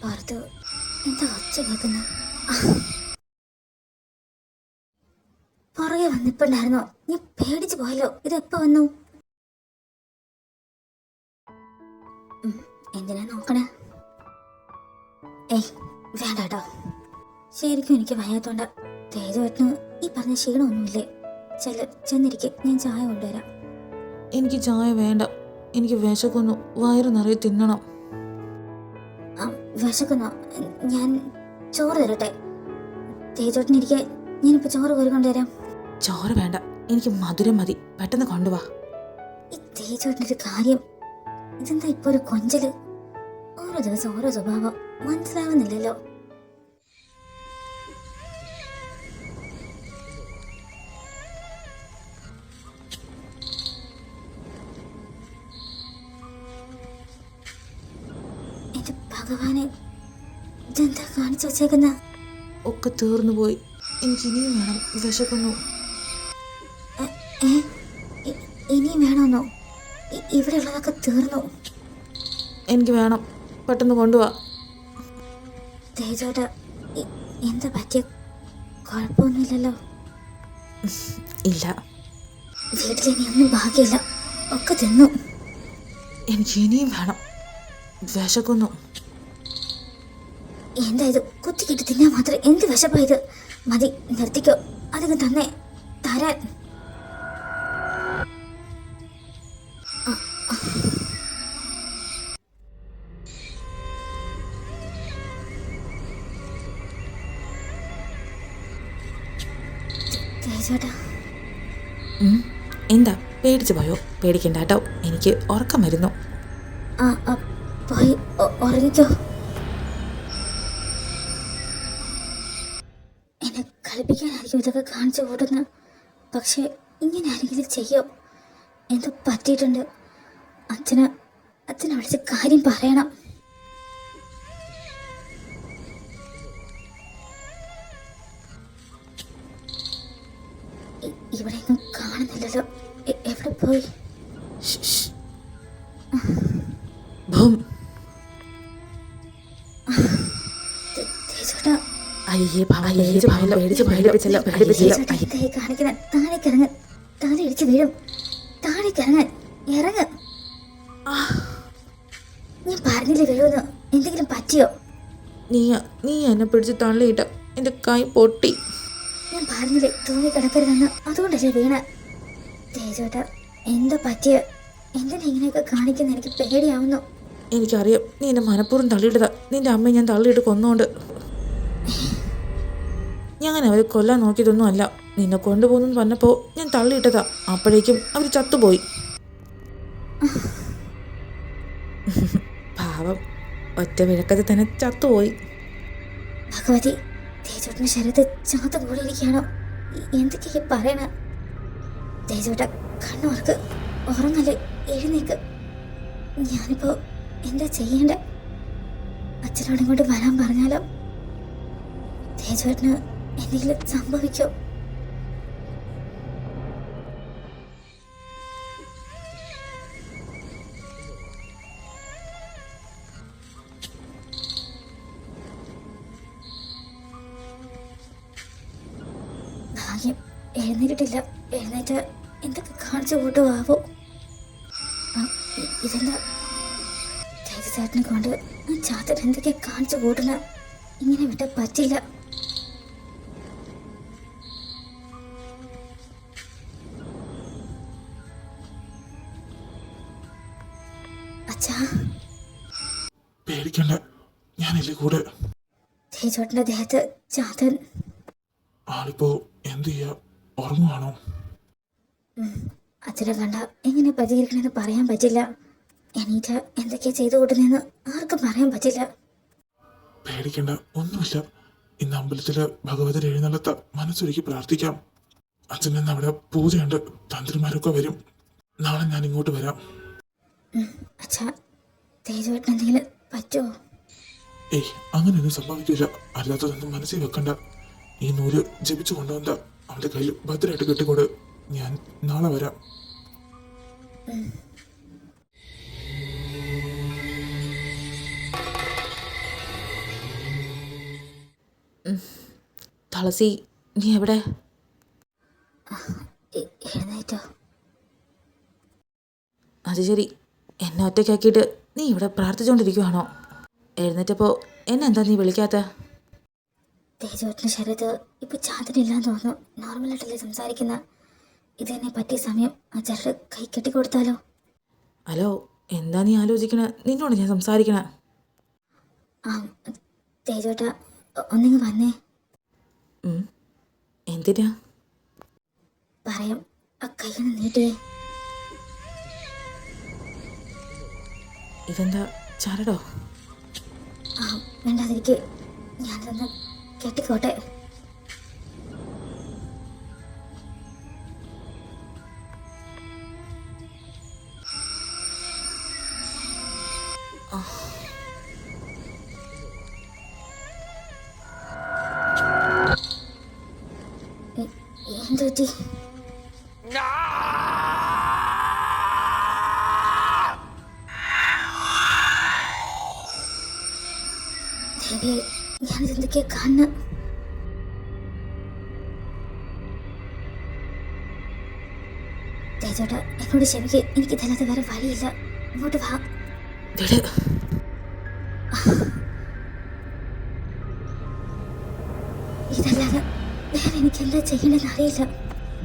പുറത്ത് എന്താ ഒച്ച കേൾക്കുന്ന? പുറകെ വന്നിപ്പുണ്ടായിരുന്നോ? ഞാൻ പേടിച്ചു പോയല്ലോ. ഇതെപ്പോ വന്നു? എന്തിനാ നോക്കണേ? ഏയ് വേണ്ട കേട്ടോ. ശരിക്കും എനിക്ക് വയ്യാത്തോണ്ട. തേജുവേട്ടന് ഈ പറഞ്ഞ ക്ഷീണമൊന്നുമില്ലേ? ചെന്നിരിക്കെ, ഞാൻ ചായ കൊണ്ടുവരാം. എനിക്ക് ചായ വേണ്ട, എനിക്ക് വിശക്കുന്നു, വയറ് നിറയെ തിന്നണം. വിശക്കുന്നോ? ഞാൻ ചോറ് തരട്ടെ? തേജോട്ടനിരിക്കെ ഞാനിപ്പോൾ ചോറ് കോരി കൊണ്ടുവരാം. ചോറ് വേണ്ട, എനിക്ക് മധുരം മതി. പെട്ടെന്ന് കൊണ്ടുവാ. ഈ തേജോട്ടനൊരു കാര്യം, ഇതെന്താ ഇപ്പൊ ഒരു കൊഞ്ചല്? ഓരോ ദിവസം ഓരോ സ്വഭാവം മനസ്സിലാവുന്നില്ലല്ലോ. എന്റെ ഭഗവാനെ, ഇതെന്താ കാണിച്ചു വച്ചേക്കുന്ന? ഒക്കെ തീർന്നു പോയി. എനിക്ക് ഇനിയും വേണം, വിശക്കുന്നു. ഇനിയും വേണമെന്നോ? ഇവിടെ ഉള്ളതൊക്കെ തീർന്നു. എനിക്ക് വേണം, പെട്ടെന്ന് കൊണ്ടുവാ. തേജോട്ട, എന്താ പറ്റിയ? കുഴപ്പമൊന്നുമില്ലല്ലോ? ഇല്ല. വീട്ടിലിനി ഒന്നും ബാക്കിയില്ല, ഒക്കെ തിന്നു. എനിക്ക് ഇനിയും വേണം, വിശക്കുന്നു. എന്താ ഇത്? കുത്തിക്കിട്ട് തിന്നാൻ മാത്രം എന്ത് വിശപ്പായത്? മതി, നിർത്തിക്കോ. അതൊക്കെ തന്നെ തരാൻ. തേജോട്ടാ, എന്താ പേടിച്ചു പോയോ? പേടിക്കണ്ട കേട്ടോ, എനിക്ക് ഉറക്കം വരുന്നു. പോയി ഉറങ്ങിക്കോ. എന്നെ കളിപ്പിക്കാനായിരിക്കും ഇതൊക്കെ കാണിച്ചു കൂട്ടുന്ന. പക്ഷെ ഇങ്ങനെ ആരെങ്കിലും ചെയ്യോ? എന്തോ പറ്റിയിട്ടുണ്ട്. അച്ഛനെ വിളിച്ച് കാര്യം പറയണം. ഇവിടെ ഒന്നും കാണുന്നില്ലല്ലോ. എവിടെ പോയി? കാണിക്കുന്ന താഴേക്കിറങ്ങ്. താഴെ ഇടിച്ച് വീഴും. താഴേക്കിറങ്ങാൻ ഇറങ്ങ്. ഞാൻ പറഞ്ഞില്ലേ വീഴുന്ന്. എന്തെങ്കിലും പറ്റിയോ? നീ എന്നെ പിടിച്ച് തള്ളിയിട്ട എന്റെ കൈ പൊട്ടി. ഞാൻ പറഞ്ഞില്ലേ തൂങ്ങി കിടക്കരുതെന്ന്, അതുകൊണ്ടല്ലേ വീണ. തേജോട്ട, എന്താ പറ്റിയ? എന്തിനാ ഇങ്ങനെയൊക്കെ കാണിക്കുന്ന? എനിക്ക് പേടിയാവുന്നു. എനിക്കറിയാം, നീ എന്നെ മനഃപൂർവ്വം തള്ളിയിട്ടതാ. നിന്റെ അമ്മയെ ഞാൻ തള്ളിയിട്ട് കൊന്നോണ്ട്. ഞാൻ അവരെ കൊല്ലാൻ നോക്കിയതൊന്നും അല്ല. നിന്നെ കൊണ്ടുപോകുന്നു പറഞ്ഞപ്പോൾ ഞാൻ തള്ളിയിട്ടതാ. അപ്പോഴേക്കും അവർ ചത്തുപോയി. പാവം, ഒറ്റ വിളക്കത്തിൽ തന്നെ ചത്തുപോയി. ഭഗവതി, തേജോട്ടിന്റെ ശരീരത്തിൽ ചാത്ത കൂടിയിരിക്കുകയാണോ? എന്തൊക്കെയാ പറയണ? തേജോട്ട, കണ്ണുറക്ക്. ഉറങ്ങല്ലേ, എഴുന്നേക്ക്. ഞാനിപ്പോ എന്താ ചെയ്യേണ്ടേ? അച്ഛനോട് ഇങ്ങോട്ട് വരാൻ പറഞ്ഞാലോ? തേജോട്ടിന് എന്തെങ്കിലും സംഭവിക്കോ? ഭാഗ്യം, എഴുന്നേറ്റിട്ടില്ല. എഴുന്നേറ്റ് എന്തൊക്കെ കാണിച്ചു കൂട്ടുവാവോ? ഇതെന്താ? തേജേട്ടനെ കൊണ്ട് ചാത്തൻ എന്തൊക്കെയാ കാണിച്ചു കൂട്ടണ? ഇങ്ങനെ വിട്ട പറ്റില്ല. അച്ഛാ, പേടിക്കണ്ട, ഞാനില്ലേ കൂടെ. തേജോട്ടന്റെ ദേഹത്ത് ചാത്തൻ. ആളിപ്പോ എന്ത് ചെയ്യാ? ഉറങ്ങുവാണോ? അച്ഛനെ കണ്ട എങ്ങനെ പ്രതികരിക്കണമെന്ന് പറയാൻ പറ്റില്ല. എണീറ്റ് എന്തൊക്കെയാ ചെയ്തു കൂട്ടുന്നതെന്ന് ആർക്കും പറയാൻ പറ്റില്ല. പേടിക്കണ്ട, ഒന്നുമില്ല. ഇന്ന് അമ്പലത്തില് ഭഗവതിയുടെ എഴുന്നള്ളത്ത മനസ്സൊരുക്കി പ്രാർത്ഥിക്കാം. അച്ഛനെന്ന് അവിടെ പൂജയുണ്ട്, തന്ത്രിമാരൊക്കെ വരും. നാളെ ഞാൻ ഇങ്ങോട്ട് വരാം. അച്ഛാ, തേജുവേട്ടന് എന്തെങ്കിലും പറ്റുമോ? ഏയ് അങ്ങനെയൊന്നും സംഭവിക്കില്ല. അല്ലാത്തതൊന്നും മനസ്സിൽ വെക്കണ്ട. ഈ നൂല് ജപിച്ചു കൊണ്ടുവന്ന അവളുടെ കയ്യിൽ ഭദ്രമായിട്ട് കെട്ടിക്കൊട്. ഞാൻ നാളെ വരാം. തുളസി, നീ എവിടെ? എഴുന്നേറ്റോ? അത് ശരി, എന്നെ ഒറ്റയ്ക്കാക്കിയിട്ട് നീ ഇവിടെ പ്രാർത്ഥിച്ചുകൊണ്ടിരിക്കുവാണോ? എഴുന്നേറ്റപ്പോൾ എന്നെ എന്താ നീ വിളിക്കാത്ത? തേജോട്ടിൻ്റെ ശരീരത്ത് ഇപ്പം ചാതനില്ലാന്ന് തോന്നുന്നു. നോർമലായിട്ടല്ലേ സംസാരിക്കുന്ന. ഇതെന്നെ പറ്റിയ സമയം ആ ചരട് കൈ കെട്ടിക്കൊടുത്താലോ? ഹലോ, എന്താ നീ ആലോചിക്കണ? നിന്നോട് ഞാൻ സംസാരിക്കണ. ആ തേജോട്ട ഒന്നിങ്ങ് വന്നേ. എന്തിനാ? പറയാം, ആ കൈയൊന്ന് നീട്ടിയേ. ഇതെന്താ ചരടോ? ആ വേണ്ടാതിരിക്കെ, ഞാനിതൊന്ന് കെട്ടിക്കോട്ടെ. എന്ത് പറ്റി? ദേവിയെ, ഞാനിതെന്തൊക്കെയാ കാണുന്ന? തേജോട്ട എന്നോട് ക്ഷമിക്ക്, എനിക്കിതല്ലാതെ വേറെ വഴിയില്ല. ഇങ്ങോട്ട് വാ. വിട്. ഇതല്ലാതെ വേറെ എനിക്കെന്താ ചെയ്യണമെന്ന് അറിയില്ല.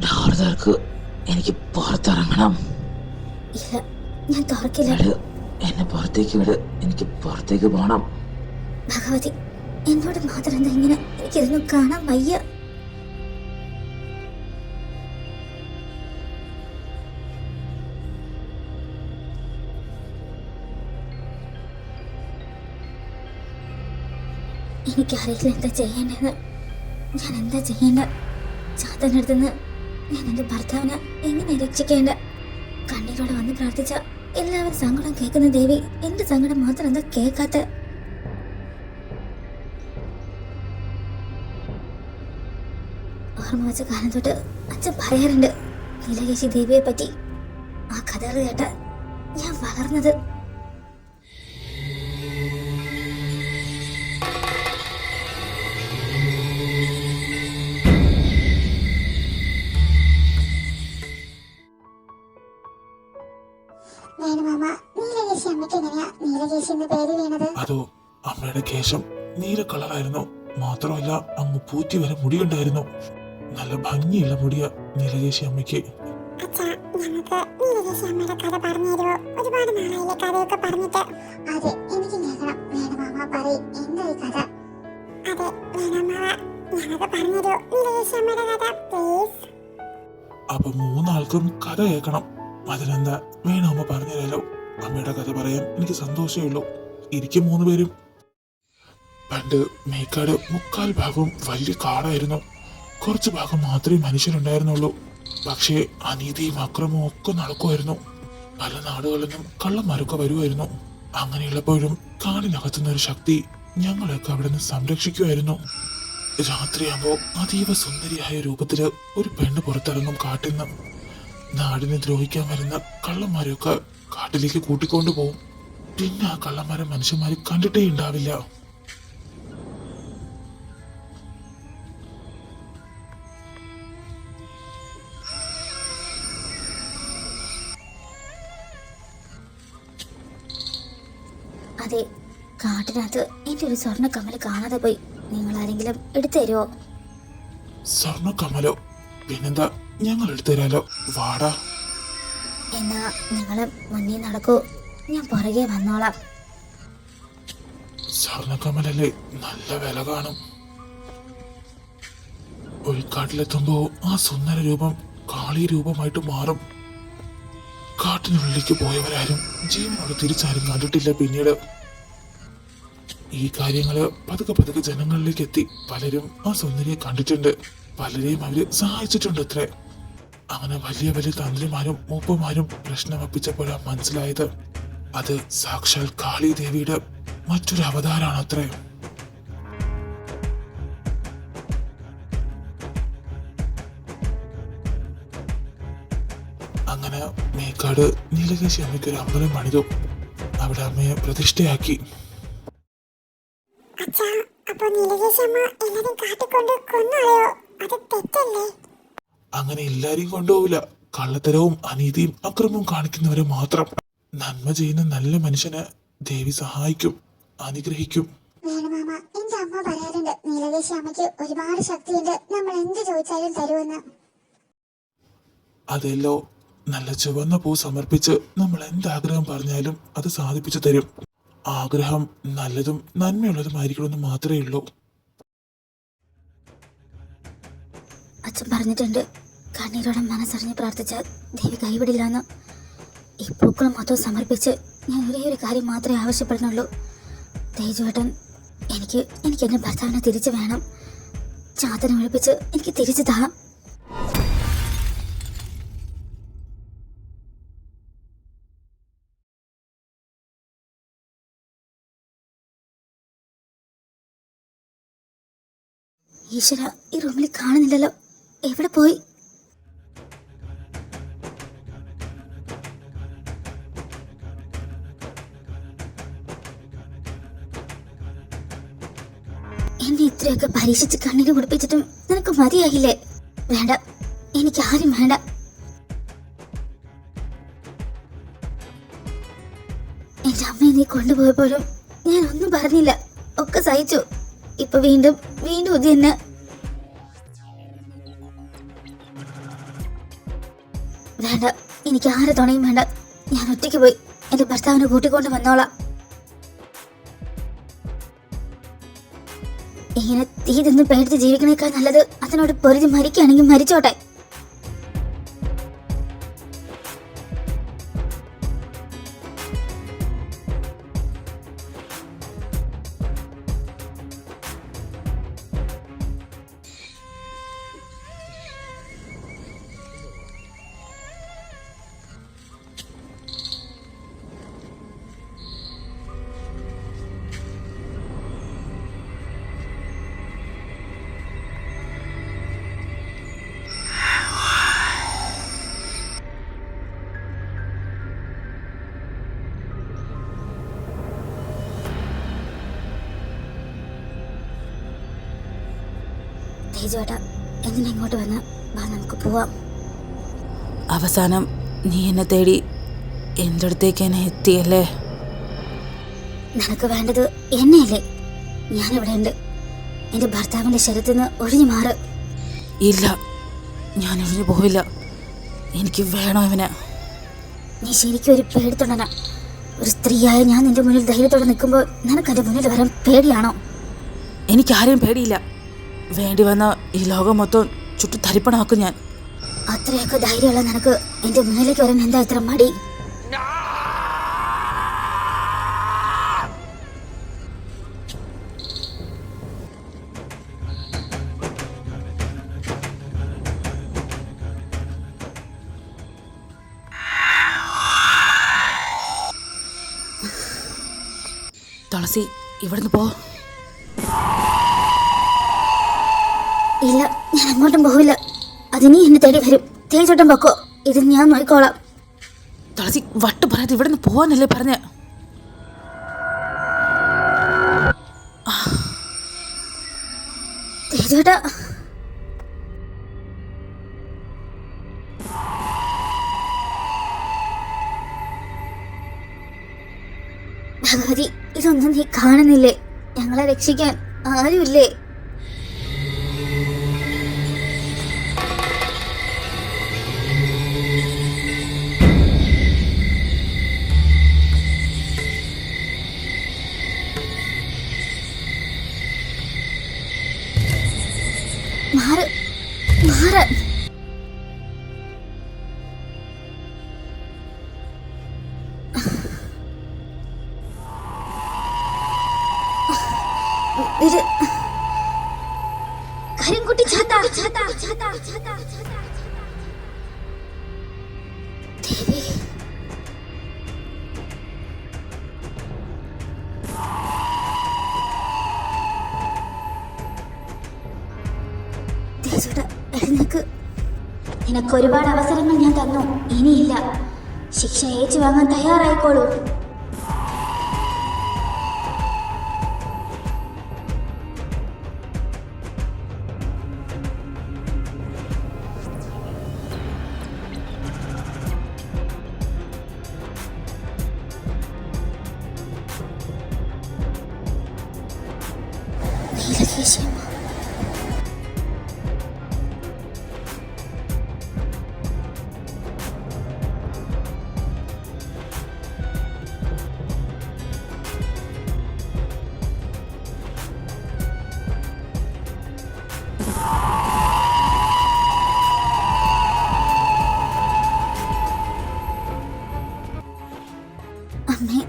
ഡോർദർക്ക് എനിക്ക് പുറത്തിറങ്ങണം. ഇല്ല, ഞാൻ തുറക്കില്ല. എന്നെ പുറത്തേക്ക് വിട്. എനിക്ക് പുറത്തേക്ക് പോണം. ഭഗവതി, എന്നോട് മാത്രം എന്താ ഇങ്ങനെ? എനിക്കിതൊന്നും കാണാൻ വയ്യ. എനിക്കറിയില്ല എന്താ ചെയ്യേണ്ടതെന്ന്. ഞാൻ എന്താ ചെയ്യേണ്ട? ചാത്തനടുത്തുനിന്ന് ഞാൻ എൻ്റെ ഭർത്താവിനെ എങ്ങനെ രക്ഷിക്കേണ്ട? കണ്ണീരോടെ വന്ന് പ്രാർത്ഥിച്ച എല്ലാവരും സങ്കടം കേൾക്കുന്ന ദേവി, എൻ്റെ സങ്കടം മാത്രം എന്താ കേൾക്കാത്ത? ഓർമ്മ വെച്ച കാലം തൊട്ട് അച്ഛൻ പറയാറുണ്ട് നീലകേശി ദേവിയെ പറ്റി. ആ കഥകൾ കേട്ട ഞാൻ വളർന്നത്. വേണുമാമ, നീലകേശി അമ്മയ്ക്ക് എങ്ങനെയാ നീലകേശി എന്ന പേര് വീണത്? അതോ അമ്മയുടെ കേശം നീല കളറായിരുന്നു. മാത്രമല്ല അങ്ങ് പൂറ്റി വരെ മുടിയുണ്ടായിരുന്നു. നല്ല ഭംഗിയുള്ള മുടിയ നീലകേശി അമ്മയ്ക്ക്. അച്ഛാ, ഞങ്ങൾക്ക് നീലകേശി അമ്മയുടെ കഥ പറഞ്ഞു തരുമോ? ഒരുപാട് നാളായില്ലേ കഥയൊക്കെ പറഞ്ഞിട്ട്. അതെ, എനിക്ക് കേൾക്കണം. വേണുമാമ പറയും, എന്താ ഈ കഥ? അതെ വേണുമാമ, ഞങ്ങൾക്ക് പറഞ്ഞു തരുമോ നീലകേശി അമ്മയുടെ കഥ പ്ലീസ്? അപ്പൊ മൂന്നാൾക്കും കഥ കേൾക്കണം. അതിനെന്താ, വേണം അമ്മ പറഞ്ഞുതരാലോ. അമ്മയുടെ കഥ പറയാൻ എനിക്ക് സന്തോഷമേ ഉള്ളൂ. ഇരിക്കും മൂന്ന് പേരും. പണ്ട് മേക്കാട് 3/4 ഭാഗവും വലിയ കാടായിരുന്നു. കുറച്ച് ഭാഗം മാത്രമേ മനുഷ്യരുണ്ടായിരുന്നുള്ളൂ. പക്ഷേ അനീതിയും അക്രമവും ഒക്കെ നടക്കുമായിരുന്നു. പല നാടുകളിൽ നിന്നും കള്ളന്മാരൊക്കെ വരുമായിരുന്നു. അങ്ങനെയുള്ളപ്പോഴും കാടിനകത്തുന്ന ഒരു ശക്തി ഞങ്ങളെയൊക്കെ അവിടെ നിന്ന് സംരക്ഷിക്കുമായിരുന്നു. രാത്രിയാകുമ്പോൾ അതീവ സുന്ദരിയായ രൂപത്തില് ഒരു പെണ്ണ് പുറത്തിറങ്ങും കാട്ടിൽ നിന്ന്. നാടിനെ ദ്രോഹിക്കാൻ വരുന്ന കള്ളന്മാരെയൊക്കെ കാട്ടിലേക്ക് കൂട്ടിക്കൊണ്ടു പോകും. പിന്നെ ആ കള്ളന്മാരെ മനുഷ്യന്മാര് കണ്ടിട്ടേ ഉണ്ടാവില്ല. അതെ, കാട്ടിനകത്ത് എൻ്റെ ഒരു സ്വർണ്ണ കമ്മൽ കാണാതെ പോയി. നിങ്ങൾ ആരെങ്കിലും എടുത്തു തരുമോ? സ്വർണ്ണ കമലോ? പിന്നെന്താ, ഞങ്ങൾ എടുത്തു തരാലോ. വാടാ. എന്നാ നിങ്ങൾ മുന്നേ നടക്കൂ, ഞാൻ പുറകെ വന്നോളാം. സ്വർണ്ണ കമലല്ലേ, നല്ല വില കാണും. ഉൾക്കാട്ടിലെത്തുമ്പോ ആ സുന്ദര രൂപം കാളി രൂപമായിട്ട് മാറും. കാട്ടിനുള്ളിലേക്ക് പോയവരാരും ജീവനോട് തിരിച്ചാരും കണ്ടിട്ടില്ല പിന്നീട്. ഈ കാര്യങ്ങള് പതുക്കെ പതുക്കെ ജനങ്ങളിലേക്ക് എത്തി. പലരും ആ സുന്ദരിയെ കണ്ടിട്ടുണ്ട്. പലരെയും അവര് സഹായിച്ചിട്ടുണ്ട് അത്രേ. അങ്ങനെ വലിയ വലിയ തന്ത്രിമാരും മൂപ്പന്മാരും പ്രശ്നം ഒപ്പിച്ചപ്പോഴാണ് മനസ്സിലായത് അത് സാക്ഷാൽ കാളി ദേവിയുടെ മറ്റൊരു അവതാരമാണ് അത്രേ. അങ്ങനെ മേക്കാട് നീലകേശി അമ്മയ്ക്ക് ഒരു അമ്പലം പണിതു. അവിടെ അമ്മയെ പ്രതിഷ്ഠയാക്കി. അച്ഛാ, അപ്പൊ നീലകേശി അമ്മ എല്ലാരും കാട്ടിക്കൊണ്ട് കൊന്നളയോ? അത് തെറ്റല്ലേ? അങ്ങനെ എല്ലാരെയും കൊണ്ടുപോവില്ല. കള്ളത്തരവും അനീതിയും അക്രമവും കാണിക്കുന്നവരെ മാത്രം. നന്മ ചെയ്യുന്ന നല്ല മനുഷ്യന് ദേവി സഹായിക്കും, അനുഗ്രഹിക്കും. വേണുമാമ, എന്റെ അമ്മ പറയാറുണ്ട് നീലകേശി അമ്മയ്ക്ക് ഒരുപാട് ശക്തിയുണ്ട്, നമ്മൾ എന്ത് ചോദിച്ചാലും തരുമെന്ന്. അതെല്ലോ, നല്ല ചുവന്ന പൂ സമർപ്പിച്ച് നമ്മൾ എന്താഗ്രഹം പറഞ്ഞാലും അത് സാധിപ്പിച്ചു തരും. ആഗ്രഹം നല്ലതും നന്മയുള്ളതുമായിരിക്കണമെന്ന് മാത്രമേ ഉള്ളൂ. അച്ഛൻ പറഞ്ഞിട്ടുണ്ട്, കണ്ണീരോടെ മനസ്സറിഞ്ഞ് പ്രാർത്ഥിച്ചാൽ ദേവി കൈവിടില്ലെന്ന്. ഈ പൂക്കളം മൊത്തം സമർപ്പിച്ച് ഞാൻ ഒരേ ഒരു കാര്യം മാത്രമേ ആവശ്യപ്പെടുന്നുള്ളൂ. തേജുവേട്ടൻ, എനിക്ക് എൻ്റെ ഭർത്താവിനെ തിരിച്ചു വേണം. ചാത്തനെ ഒഴിപ്പിച്ച് എനിക്ക് തിരിച്ചു താ. ഈശ്വര, ഈ റൂമിൽ കാണുന്നില്ലല്ലോ, എവിടെ പോയി? എന്നെ ഇത്രയൊക്കെ പരീക്ഷിച്ച് കണ്ണീര് കുടിപ്പിച്ചിട്ടും നിനക്ക് മതിയായില്ലേ? വേണ്ട, എനിക്ക് ആരും വേണ്ട. എന്റെ അമ്മയെ നീ കൊണ്ടുപോയപ്പോഴും ഞാൻ ഒന്നും പറഞ്ഞില്ല, ഒക്കെ സഹിച്ചു. ഇപ്പൊ വീണ്ടും വീണ്ടും ഇത് തന്നെ. വേണ്ട, എനിക്ക് ആരെ തുണയും വേണ്ട. ഞാൻ ഒറ്റയ്ക്ക് പോയി എന്റെ ഭർത്താവിനെ കൂട്ടിക്കൊണ്ട് വന്നോളാം. ഇങ്ങനെ തീ തിന്ന് പേടിച്ച് ജീവിക്കണേക്കാൾ നല്ലത് അതിനോട് പൊരുതി മരിക്കുകയാണെങ്കിൽ മരിച്ചോട്ടെ. തേജുവേട്ടാ, എന്തിനാ ഇങ്ങോട്ട് വന്ന? വാ, നമുക്ക് പോവാം. അവസാനം നീ എന്നെ തേടി എൻ്റെ അടുത്തേക്ക് എന്നെ എത്തിയല്ലേ? നിനക്ക് വേണ്ടത് എന്നെയല്ലേ? ഞാനിവിടെ ഉണ്ട്. എൻ്റെ ഭർത്താവിൻ്റെ ശരീരത്തിൽ നിന്ന് ഒഴിഞ്ഞു മാറ്. ഇല്ല, ഞാൻ ഒഴിഞ്ഞു പോവില്ല. എനിക്ക് വേണോ ഇവനെ. നീ ശരിക്കും ഒരു പേടിത്തൊണ്ടന. ഒരു സ്ത്രീയായ ഞാൻ നിന്റെ മുന്നിൽ ധൈര്യത്തോടെ നിൽക്കുമ്പോൾ നിനക്ക് എൻ്റെ മുന്നിൽ വരാൻ പേടിയാണോ? എനിക്കാരെയും പേടിയില്ല. വേണ്ടി വന്ന ഈ ലോകം മൊത്തം ചുട്ടു തരിപ്പണാക്കും ഞാൻ. അത്രയൊക്കെ ധൈര്യമുള്ള നിനക്ക് എൻ്റെ മുന്നിലേക്ക് വരാൻ എന്താ ഇത്ര മടി? തുളസി, ഇവിടുന്ന് പോ. ഇല്ല, ഞാൻ അങ്ങോട്ടും പോവില്ല. അതിനി എന്നെ തേടി വരും. തേജോട്ടം പൊക്കോ, ഇത് ഞാൻ നോക്കിക്കോളാം. തുളസി, വട്ട് പറയാതെ ഇവിടുന്ന് പോവാനല്ലേ പറഞ്ഞ? തേജോട്ടാ, ഭഗവതി, ഇതൊന്നും നീ കാണുന്നില്ലേ? ഞങ്ങളെ രക്ഷിക്കാൻ ആരുമില്ലേ? മാറ്, മാറ്. കരിങ്കുട്ടി ചാത്ത, ദേവി. തേജോട്ടാ എഴുന്നേക്ക്. നിനക്ക് ഒരുപാട് അവസരങ്ങൾ ഞാൻ തന്നു, ഇനിയില്ല. ശിക്ഷ ഏറ്റുവാങ്ങാൻ തയ്യാറായിക്കോളൂ. നീലകേശിയമ്മ, അമ്മേ,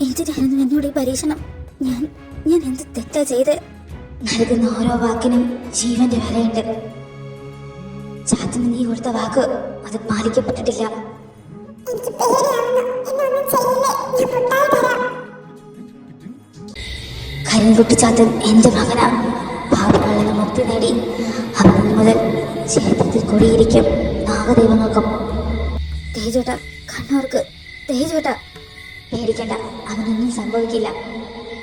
എന്തിനായിരുന്നു എന്നോട് ഈ പരീക്ഷണം? ഞാൻ ഞാൻ എന്ത് തെറ്റാ ചെയ്ത്? നൽകുന്ന ഓരോ വാക്കിനും ജീവന്റെ വിലയുണ്ട്. ചാത്തിന് നീ കൊടുത്ത വാക്ക് അത് പാലിക്കപ്പെട്ടിട്ടില്ല. എനിക്ക് പേടിയാവുന്നു. എന്നൊന്നും ചെയ്യില്ലേ, ഞാൻ മുട്ടായി തരാം. കരിൻകുട്ടി ചാത്തൻ എന്റെ മകനാ. പാപങ്ങളിൽ നിന്ന് മുക്തി നേടി അവൻ മുതൽ ക്ഷേത്രത്തിൽ കൊടിയിരിക്കും നാഗദൈവങ്ങൾക്കും. തേജോട്ട കണ്ണോർക്ക്, തേജോട്ട പേടിക്കണ്ട, അവനൊന്നും സംഭവിക്കില്ല.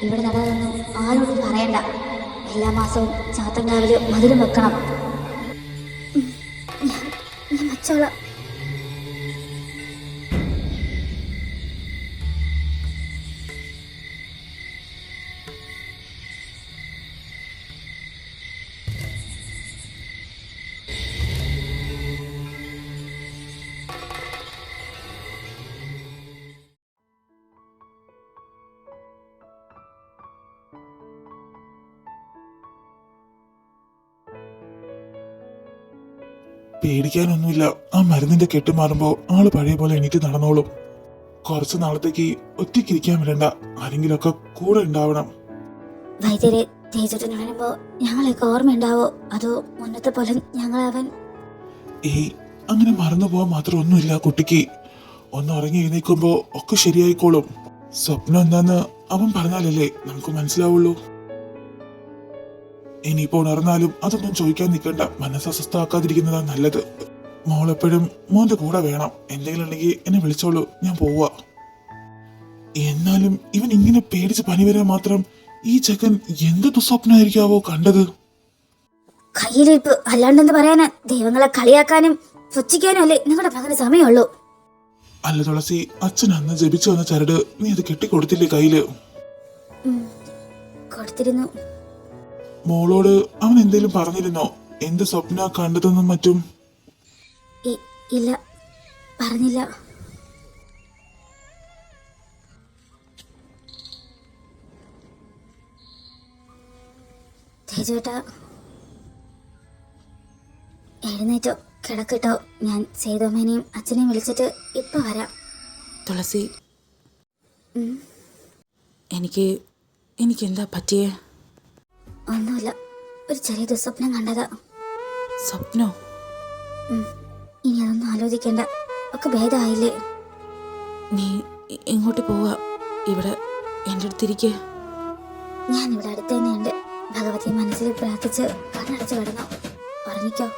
ഇവിടെ നടന്നൊന്നും ആരോടും പറയണ്ട. എല്ലാ മാസവും ചാത്തങ്കാവില് മധുരം വെക്കണം. ഞാൻ വച്ചോളാം. പേടിക്കാനൊന്നുമില്ല. ആ മരുന്നിന്റെ കെട്ട് മാറുമ്പോ ആള് പഴയ പോലെ എണീറ്റ് നടന്നോളും. കുറച്ചു നാളത്തേക്ക് ഒറ്റയ്ക്കിരിക്കാൻ വിടണ്ട, ആരെങ്കിലുമൊക്കെ കൂടെ ഉണ്ടാവണം. വൈദ്യരെ, തേജോട്ടൻ വരുമ്പോ ഞങ്ങളെയൊക്കെ ഓർമ്മയുണ്ടാവോ? അതോ മുന്നത്തെ പോലെ ഞങ്ങളവൻ? ഏയ്, അങ്ങനെ മറന്നു പോവാൻ മാത്രം ഒന്നുമില്ല കുട്ടിക്ക്. ഒന്ന് ഉറങ്ങി എഴുന്നേക്കുമ്പോ ഒക്കെ ശരിയായിക്കോളും. സ്വപ്നം എന്താന്ന് അവൻ പറഞ്ഞാലല്ലേ നമുക്ക് മനസ്സിലാവുള്ളൂ. ഇനിയിപ്പോ ഉണർന്നാലും അതൊന്നും ചോദിക്കാൻ നിൽക്കണ്ട, മനസ്സസ്വസ്ഥമാക്കാതിരിക്കുന്നതാ നല്ലത്. മോളെപ്പോഴും മോന്റെ കൂടെ വേണം. എന്തെങ്കിലും ഉണ്ടെങ്കിൽ എന്നെ വിളിച്ചോളൂ, ഞാൻ പോവാ. എന്നാലും ഇവൻ ഇങ്ങനെ പേടിച്ച് പനി വരാൻ മാത്രം ഈ ചെക്കൻ എന്ത് ദുസ്വപ്നമായിരിക്കാവോ കണ്ടത്? കയ്യിലിരിപ്പ് അല്ലാണ്ടെന്ന് പറയാന് ദൈവങ്ങളെ കളിയാക്കാനും പുച്ഛിക്കാനും അല്ലേ നിങ്ങളുടെ മകന് സമയമുള്ളൂ? അല്ല തുളസി, അച്ഛൻ അന്ന് ജപിച്ചു വന്ന ചരട് നീ അത് കെട്ടിക്കൊടുത്തില്ലേ കയ്യില്? കൊടുത്തിരുന്നു. മോളോട് അവൻ എന്തേലും പറഞ്ഞിരുന്നോ? എന്ത് സ്വപ്ന കണ്ടതെന്നും മറ്റും? ഇല്ല, പറഞ്ഞില്ല. തേജോട്ടാ എഴുന്നേറ്റോ, കിടക്കിട്ടോ. ഞാൻ സേതുമ്മേനെയും അച്ഛനെയും വിളിച്ചിട്ട് ഇപ്പൊ വരാം. തുളസി, എനിക്ക് എന്താ പറ്റിയേ? ഒന്നുമില്ല, ഒരു ചെറിയ ദുസ്വപ്നം കണ്ടതാ. സ്വപ്നോ? ഇനി അതൊന്നും ആലോചിക്കണ്ട, ഒക്കെ ഭേദമായില്ലേ? നീ എങ്ങോട്ട് പോവാ? ഇവിടെ എൻ്റെ അടുത്തിരിക്കുക. ഞാനിവിടെ അടുത്ത് തന്നെയുണ്ട്. ഭഗവതി മനസ്സിൽ പ്രാർത്ഥിച്ച് കണ്ണടച്ച് കിടന്നോ, പറഞ്ഞിക്കോ.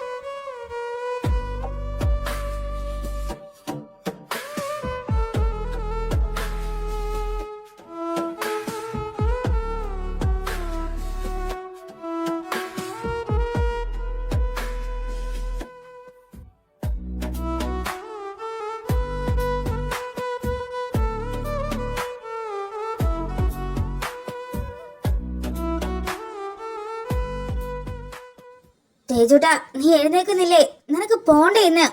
തേജുട്ടാ, നീ എഴുന്നേക്കുന്നില്ലേ? നിനക്ക് പോണ്ടേ ഇന്ന്?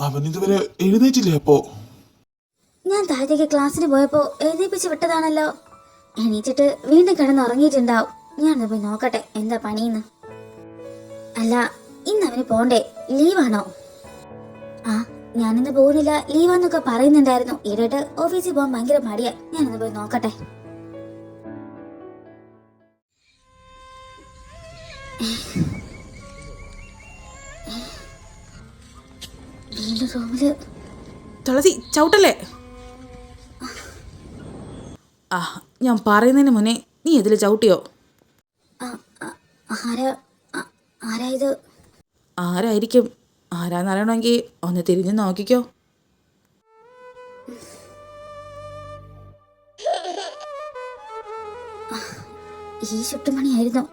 അവൻ ഇതുവരെ എഴുന്നേറ്റില്ലേ? അപ്പോ ഞാൻ താഴത്തേക്ക് ക്ലാസ്സിന് പോയപ്പോ എഴുന്നേപ്പിച്ച് വിട്ടതാണല്ലോ. എണീറ്റിട്ട് വീണ്ടും കിടന്ന് ഉറങ്ങിയിട്ടുണ്ടാവും. ഞാനൊന്ന് പോയി നോക്കട്ടെ എന്താ പണിയെന്ന്. അല്ല, ഇന്ന് അവന് പോണ്ടേ? ലീവാണോ? ആ, ഞാനിന്ന് പോകുന്നില്ല, ലീവാന്നൊക്കെ പറയുന്നുണ്ടായിരുന്നു. ഈടായിട്ട് ഓഫീസിൽ പോകാൻ ഭയങ്കര മടിയാ. ഞാനൊന്ന് പോയി നോക്കട്ടെ. വീണ്ടും റൂമില്. തുളസി, ചവിട്ടല്ലേ? ആ, ഞാൻ പറയുന്നതിന് മുന്നേ നീ ഇതിൽ ചവിട്ടിയോ? ആരാ? ആരായത്? ആരായിരിക്കും? ആരാന്നറിയണമെങ്കിൽ ഒന്ന് തിരിഞ്ഞ് നോക്കിക്കോ. ഈ ചുട്ടുമണിയായിരുന്നു.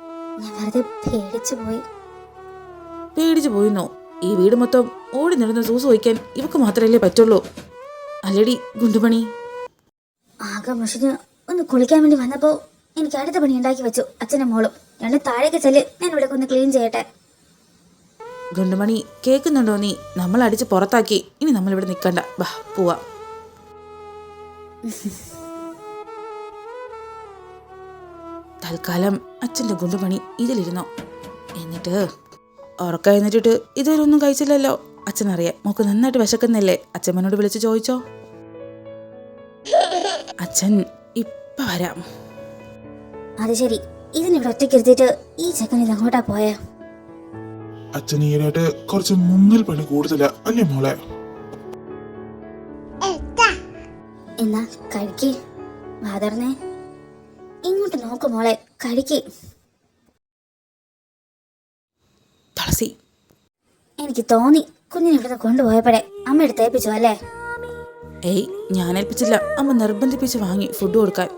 ഞാൻ വെറുതെ പേടിച്ചു പോയി. പേടിച്ചു പോയിന്നോ? ഈ വീട് മൊത്തം ഓടി നടന്ന് സൂസ് വയ്ക്കാൻ ഇവക്ക് മാത്രമല്ലേ പറ്റുള്ളൂ. അല്ലടി ഗുണ്ടുമണി. ആകെ മുഷിഞ്ഞ് ഒന്ന് കുളിക്കാൻ വേണ്ടി വന്നപ്പോ എനിക്ക് അടുത്ത പണി ഉണ്ടാക്കി വെച്ചു അച്ഛനും മോളും. രണ്ട് താഴേക്ക് ചെല്ല്, ഞാൻ ഇവിടെ ഒന്ന് ക്ലീൻ ചെയ്യട്ടെ. ഗുണ്ടുമണി കേൾക്കുന്നുണ്ടോ നീ? നമ്മൾ അടിച്ച് പുറത്താക്കി. ഇനി നമ്മൾ ഇവിടെ നിൽക്കണ്ട, ബാ പോവാ. തൽക്കാലം അച്ഛൻ്റെ ഗുണ്ടുമണി ഇതിലിരുന്നോ. എന്നിട്ട് ഉറക്കം എഴുന്നിട്ടിട്ട് ഇതുവരെ ഒന്നും കഴിച്ചില്ലല്ലോ. അച്ഛനറിയാം മോക്ക് നന്നായിട്ട് വിശക്കുന്നില്ലേ. അച്ഛമ്മനോട് വിളിച്ച് ചോദിച്ചോ. അച്ഛൻ ഇപ്പൊ വരാം. അത് ശരി, ഇതിനിവിടെ ഒറ്റയ്ക്ക് ഇരുത്തിട്ട് ഈ ചെക്കൻ ഇത് അങ്ങോട്ടാ പോയ? അച്ഛൻ ഈയിടെയായിട്ട് കുറച്ച് മുങ്ങൽ പണി കൂടുതലാ അല്ലേ മോളെ? എന്നാ കഴിക്ക്. വാതർന്നേ, ഇങ്ങോട്ട് നോക്കു മോളെ, കഴിക്ക്. തുളസി, എനിക്ക് തോന്നി കുഞ്ഞിനെ ഇവിടുന്ന് കൊണ്ടുപോയപ്പോഴേ അമ്മ എടുത്ത് ഏൽപ്പിച്ചു അല്ലേ? ഏയ് ഞാൻ ഏൽപ്പിച്ചില്ല. അമ്മ നിർബന്ധിപ്പിച്ച് വാങ്ങി ഫുഡ് കൊടുക്കാൻ.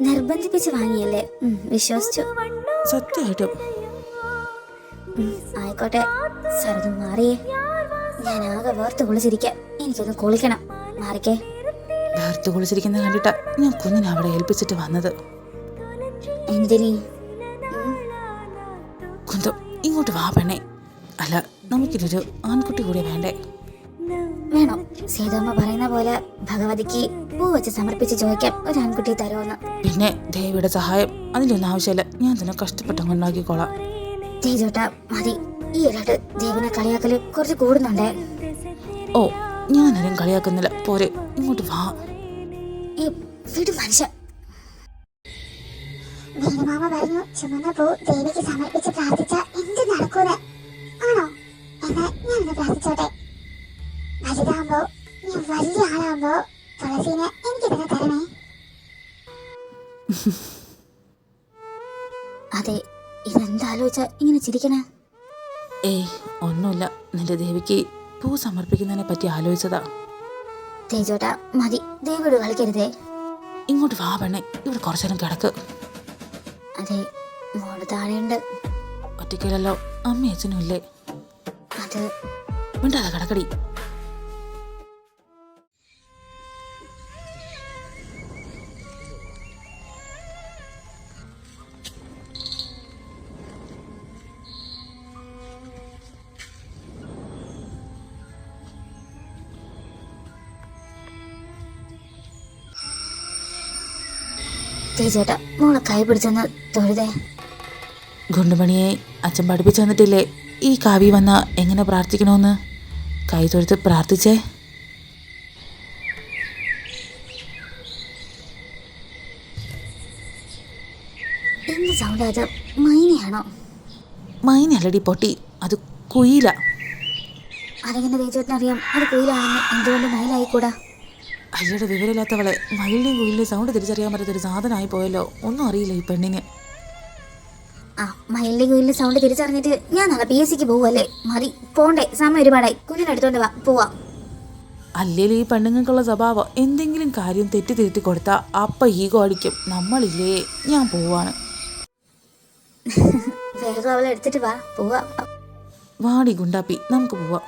നിർബന്ധിപ്പിച്ച് വാങ്ങിയല്ലേ? വിശ്വസിച്ചു. സത്യമായിട്ടും. ആയിക്കോട്ടെ, സർദും മാറിയേ. ഞാൻ ആകെ വേർത്ത് കുളിച്ചിരിക്കാം. എനിക്കൊന്ന് കുളിക്കണം. മാറിക്കേ. വേർത്ത് കുളിച്ചിരിക്കുന്ന കണ്ടിട്ടാ ഞാൻ കുഞ്ഞിനെ അവിടെ ഏൽപ്പിച്ചിട്ട് വന്നത്. എന്തിനീ? കുന്തം ഇങ്ങോട്ട് വാ പെണ്ണേ. അല്ല, നമുക്കിതൊരു ആൺകുട്ടി കൂടി വേണ്ടേ? വേണോ? സീതമ്മ പറയുന്ന പോലെ ഭഗവതിക്ക് പൂ വെച്ച് സമർപ്പിച്ച് ചോദിക്കാം ഒരു ആൺകുട്ടി തരുമെന്ന്. പിന്നെ ദേവിയുടെ സഹായം അതിൻ്റെ ഒന്നും ആവശ്യമില്ല. ഞാൻ തന്നെ കഷ്ടപ്പെട്ടങ്ങുണ്ടാക്കിക്കോളാം. തേജോട്ടാ മതി. ഈ ഇടട്ട് ദേവിനെ കളിയാക്കല് കുറച്ച് കൂടുന്നുണ്ടേ. ഓ, ഞാനാരും കളിയാക്കുന്നില്ല. പോരെ, ഇങ്ങോട്ട് വാ. ഈ വീട് മനുഷ്യ. വേണുമാമ പറഞ്ഞു ചുമന്ന പൂ ദേവിക്ക് സമർപ്പിച്ച് പ്രാർത്ഥിച്ച എന്ത് നടക്കൂന്ന്. ആണോ? എന്നാ ഞാനൊന്ന് പ്രാർത്ഥിച്ചോട്ടെ. വലുതാകുമ്പോ ഞാൻ വലിയ ആളാകുമ്പോ തുളസീനെ എനിക്ക് തന്നെ തരണേ. അതെ, ഇതെന്താലോചിച്ച ഇങ്ങനെ ചിരിക്കണേ? ഏയ് ഒന്നുമില്ല. നിന്റെ ദേവിക്ക് പൂ സമർപ്പിക്കുന്നതിനെ പറ്റി ആലോചിച്ചതാ. തേജോട്ടാ മതി, ദേവിയോട് കളിക്കരുതേ. ഇങ്ങോട്ട് വാ പെണ്ണേ, ഇവിടെ കുറച്ചു നേരം കിടക്ക്. അതെ, മോള് താഴെയുണ്ട്. ഒറ്റയ്ക്കല്ലോ, അമ്മയും അച്ഛനും ഇല്ലേ? അത് മിണ്ടാതെ കിടക്കടി. തേജോട്ടാ മോളെ കൈ പിടിച്ചെന്ന് തൊഴുതേ. ഗുണ്ടുമണിയെ അച്ഛൻ പഠിപ്പിച്ചു തന്നിട്ടില്ലേ ഈ കാവ്യ വന്ന എങ്ങനെ പ്രാർത്ഥിക്കണമെന്ന്? കൈ തൊഴുത്ത് പ്രാർത്ഥിച്ചേ. എന്ത് സൗണ്ട്? അത് മൈനയാണോ? മൈനല്ലടി പൊട്ടി, അത് കുയില. അതെങ്ങനെ തേജോട്ടിനറിയാം അത് കുയിലാണെന്ന്? എന്തുകൊണ്ട് മയിലായിക്കൂടാ? അയ്യയുടെ വിവരമില്ലാത്തവളെ, മയിലിൻ്റെയും കുയിലിൻ്റെയും സൗണ്ട് തിരിച്ചറിയാൻ പറ്റാത്തൊരു സാധനമായി പോയല്ലോ. ഒന്നും അറിയില്ല ഈ പെണ്ണിന്. ആ മയിലിന്റെ കുയിലിന്റെ സൗണ്ട് തിരിച്ചറിഞ്ഞിട്ട് ഞാൻ നാളെ PSCക്ക് പോവല്ലേ? മതി, പോണ്ടേ, സമയം ഒരുപാടായി. കുഞ്ഞിനെടുത്തോണ്ട് വാ, പോവാം. അല്ലെങ്കിൽ ഈ പെണ്ണുങ്ങൾക്കുള്ള സ്വഭാവം എന്തെങ്കിലും കാര്യം തെറ്റി തിരുത്തി കൊടുത്താൽ അപ്പം ഈഗോ അടിക്കും. നമ്മളില്ലേ, ഞാൻ പോവാണ്. വേഗം അവളെ എടുത്തിട്ട് വാ, പോവാം. വാടി ഗുണ്ടാപ്പി, നമുക്ക് പോവാം.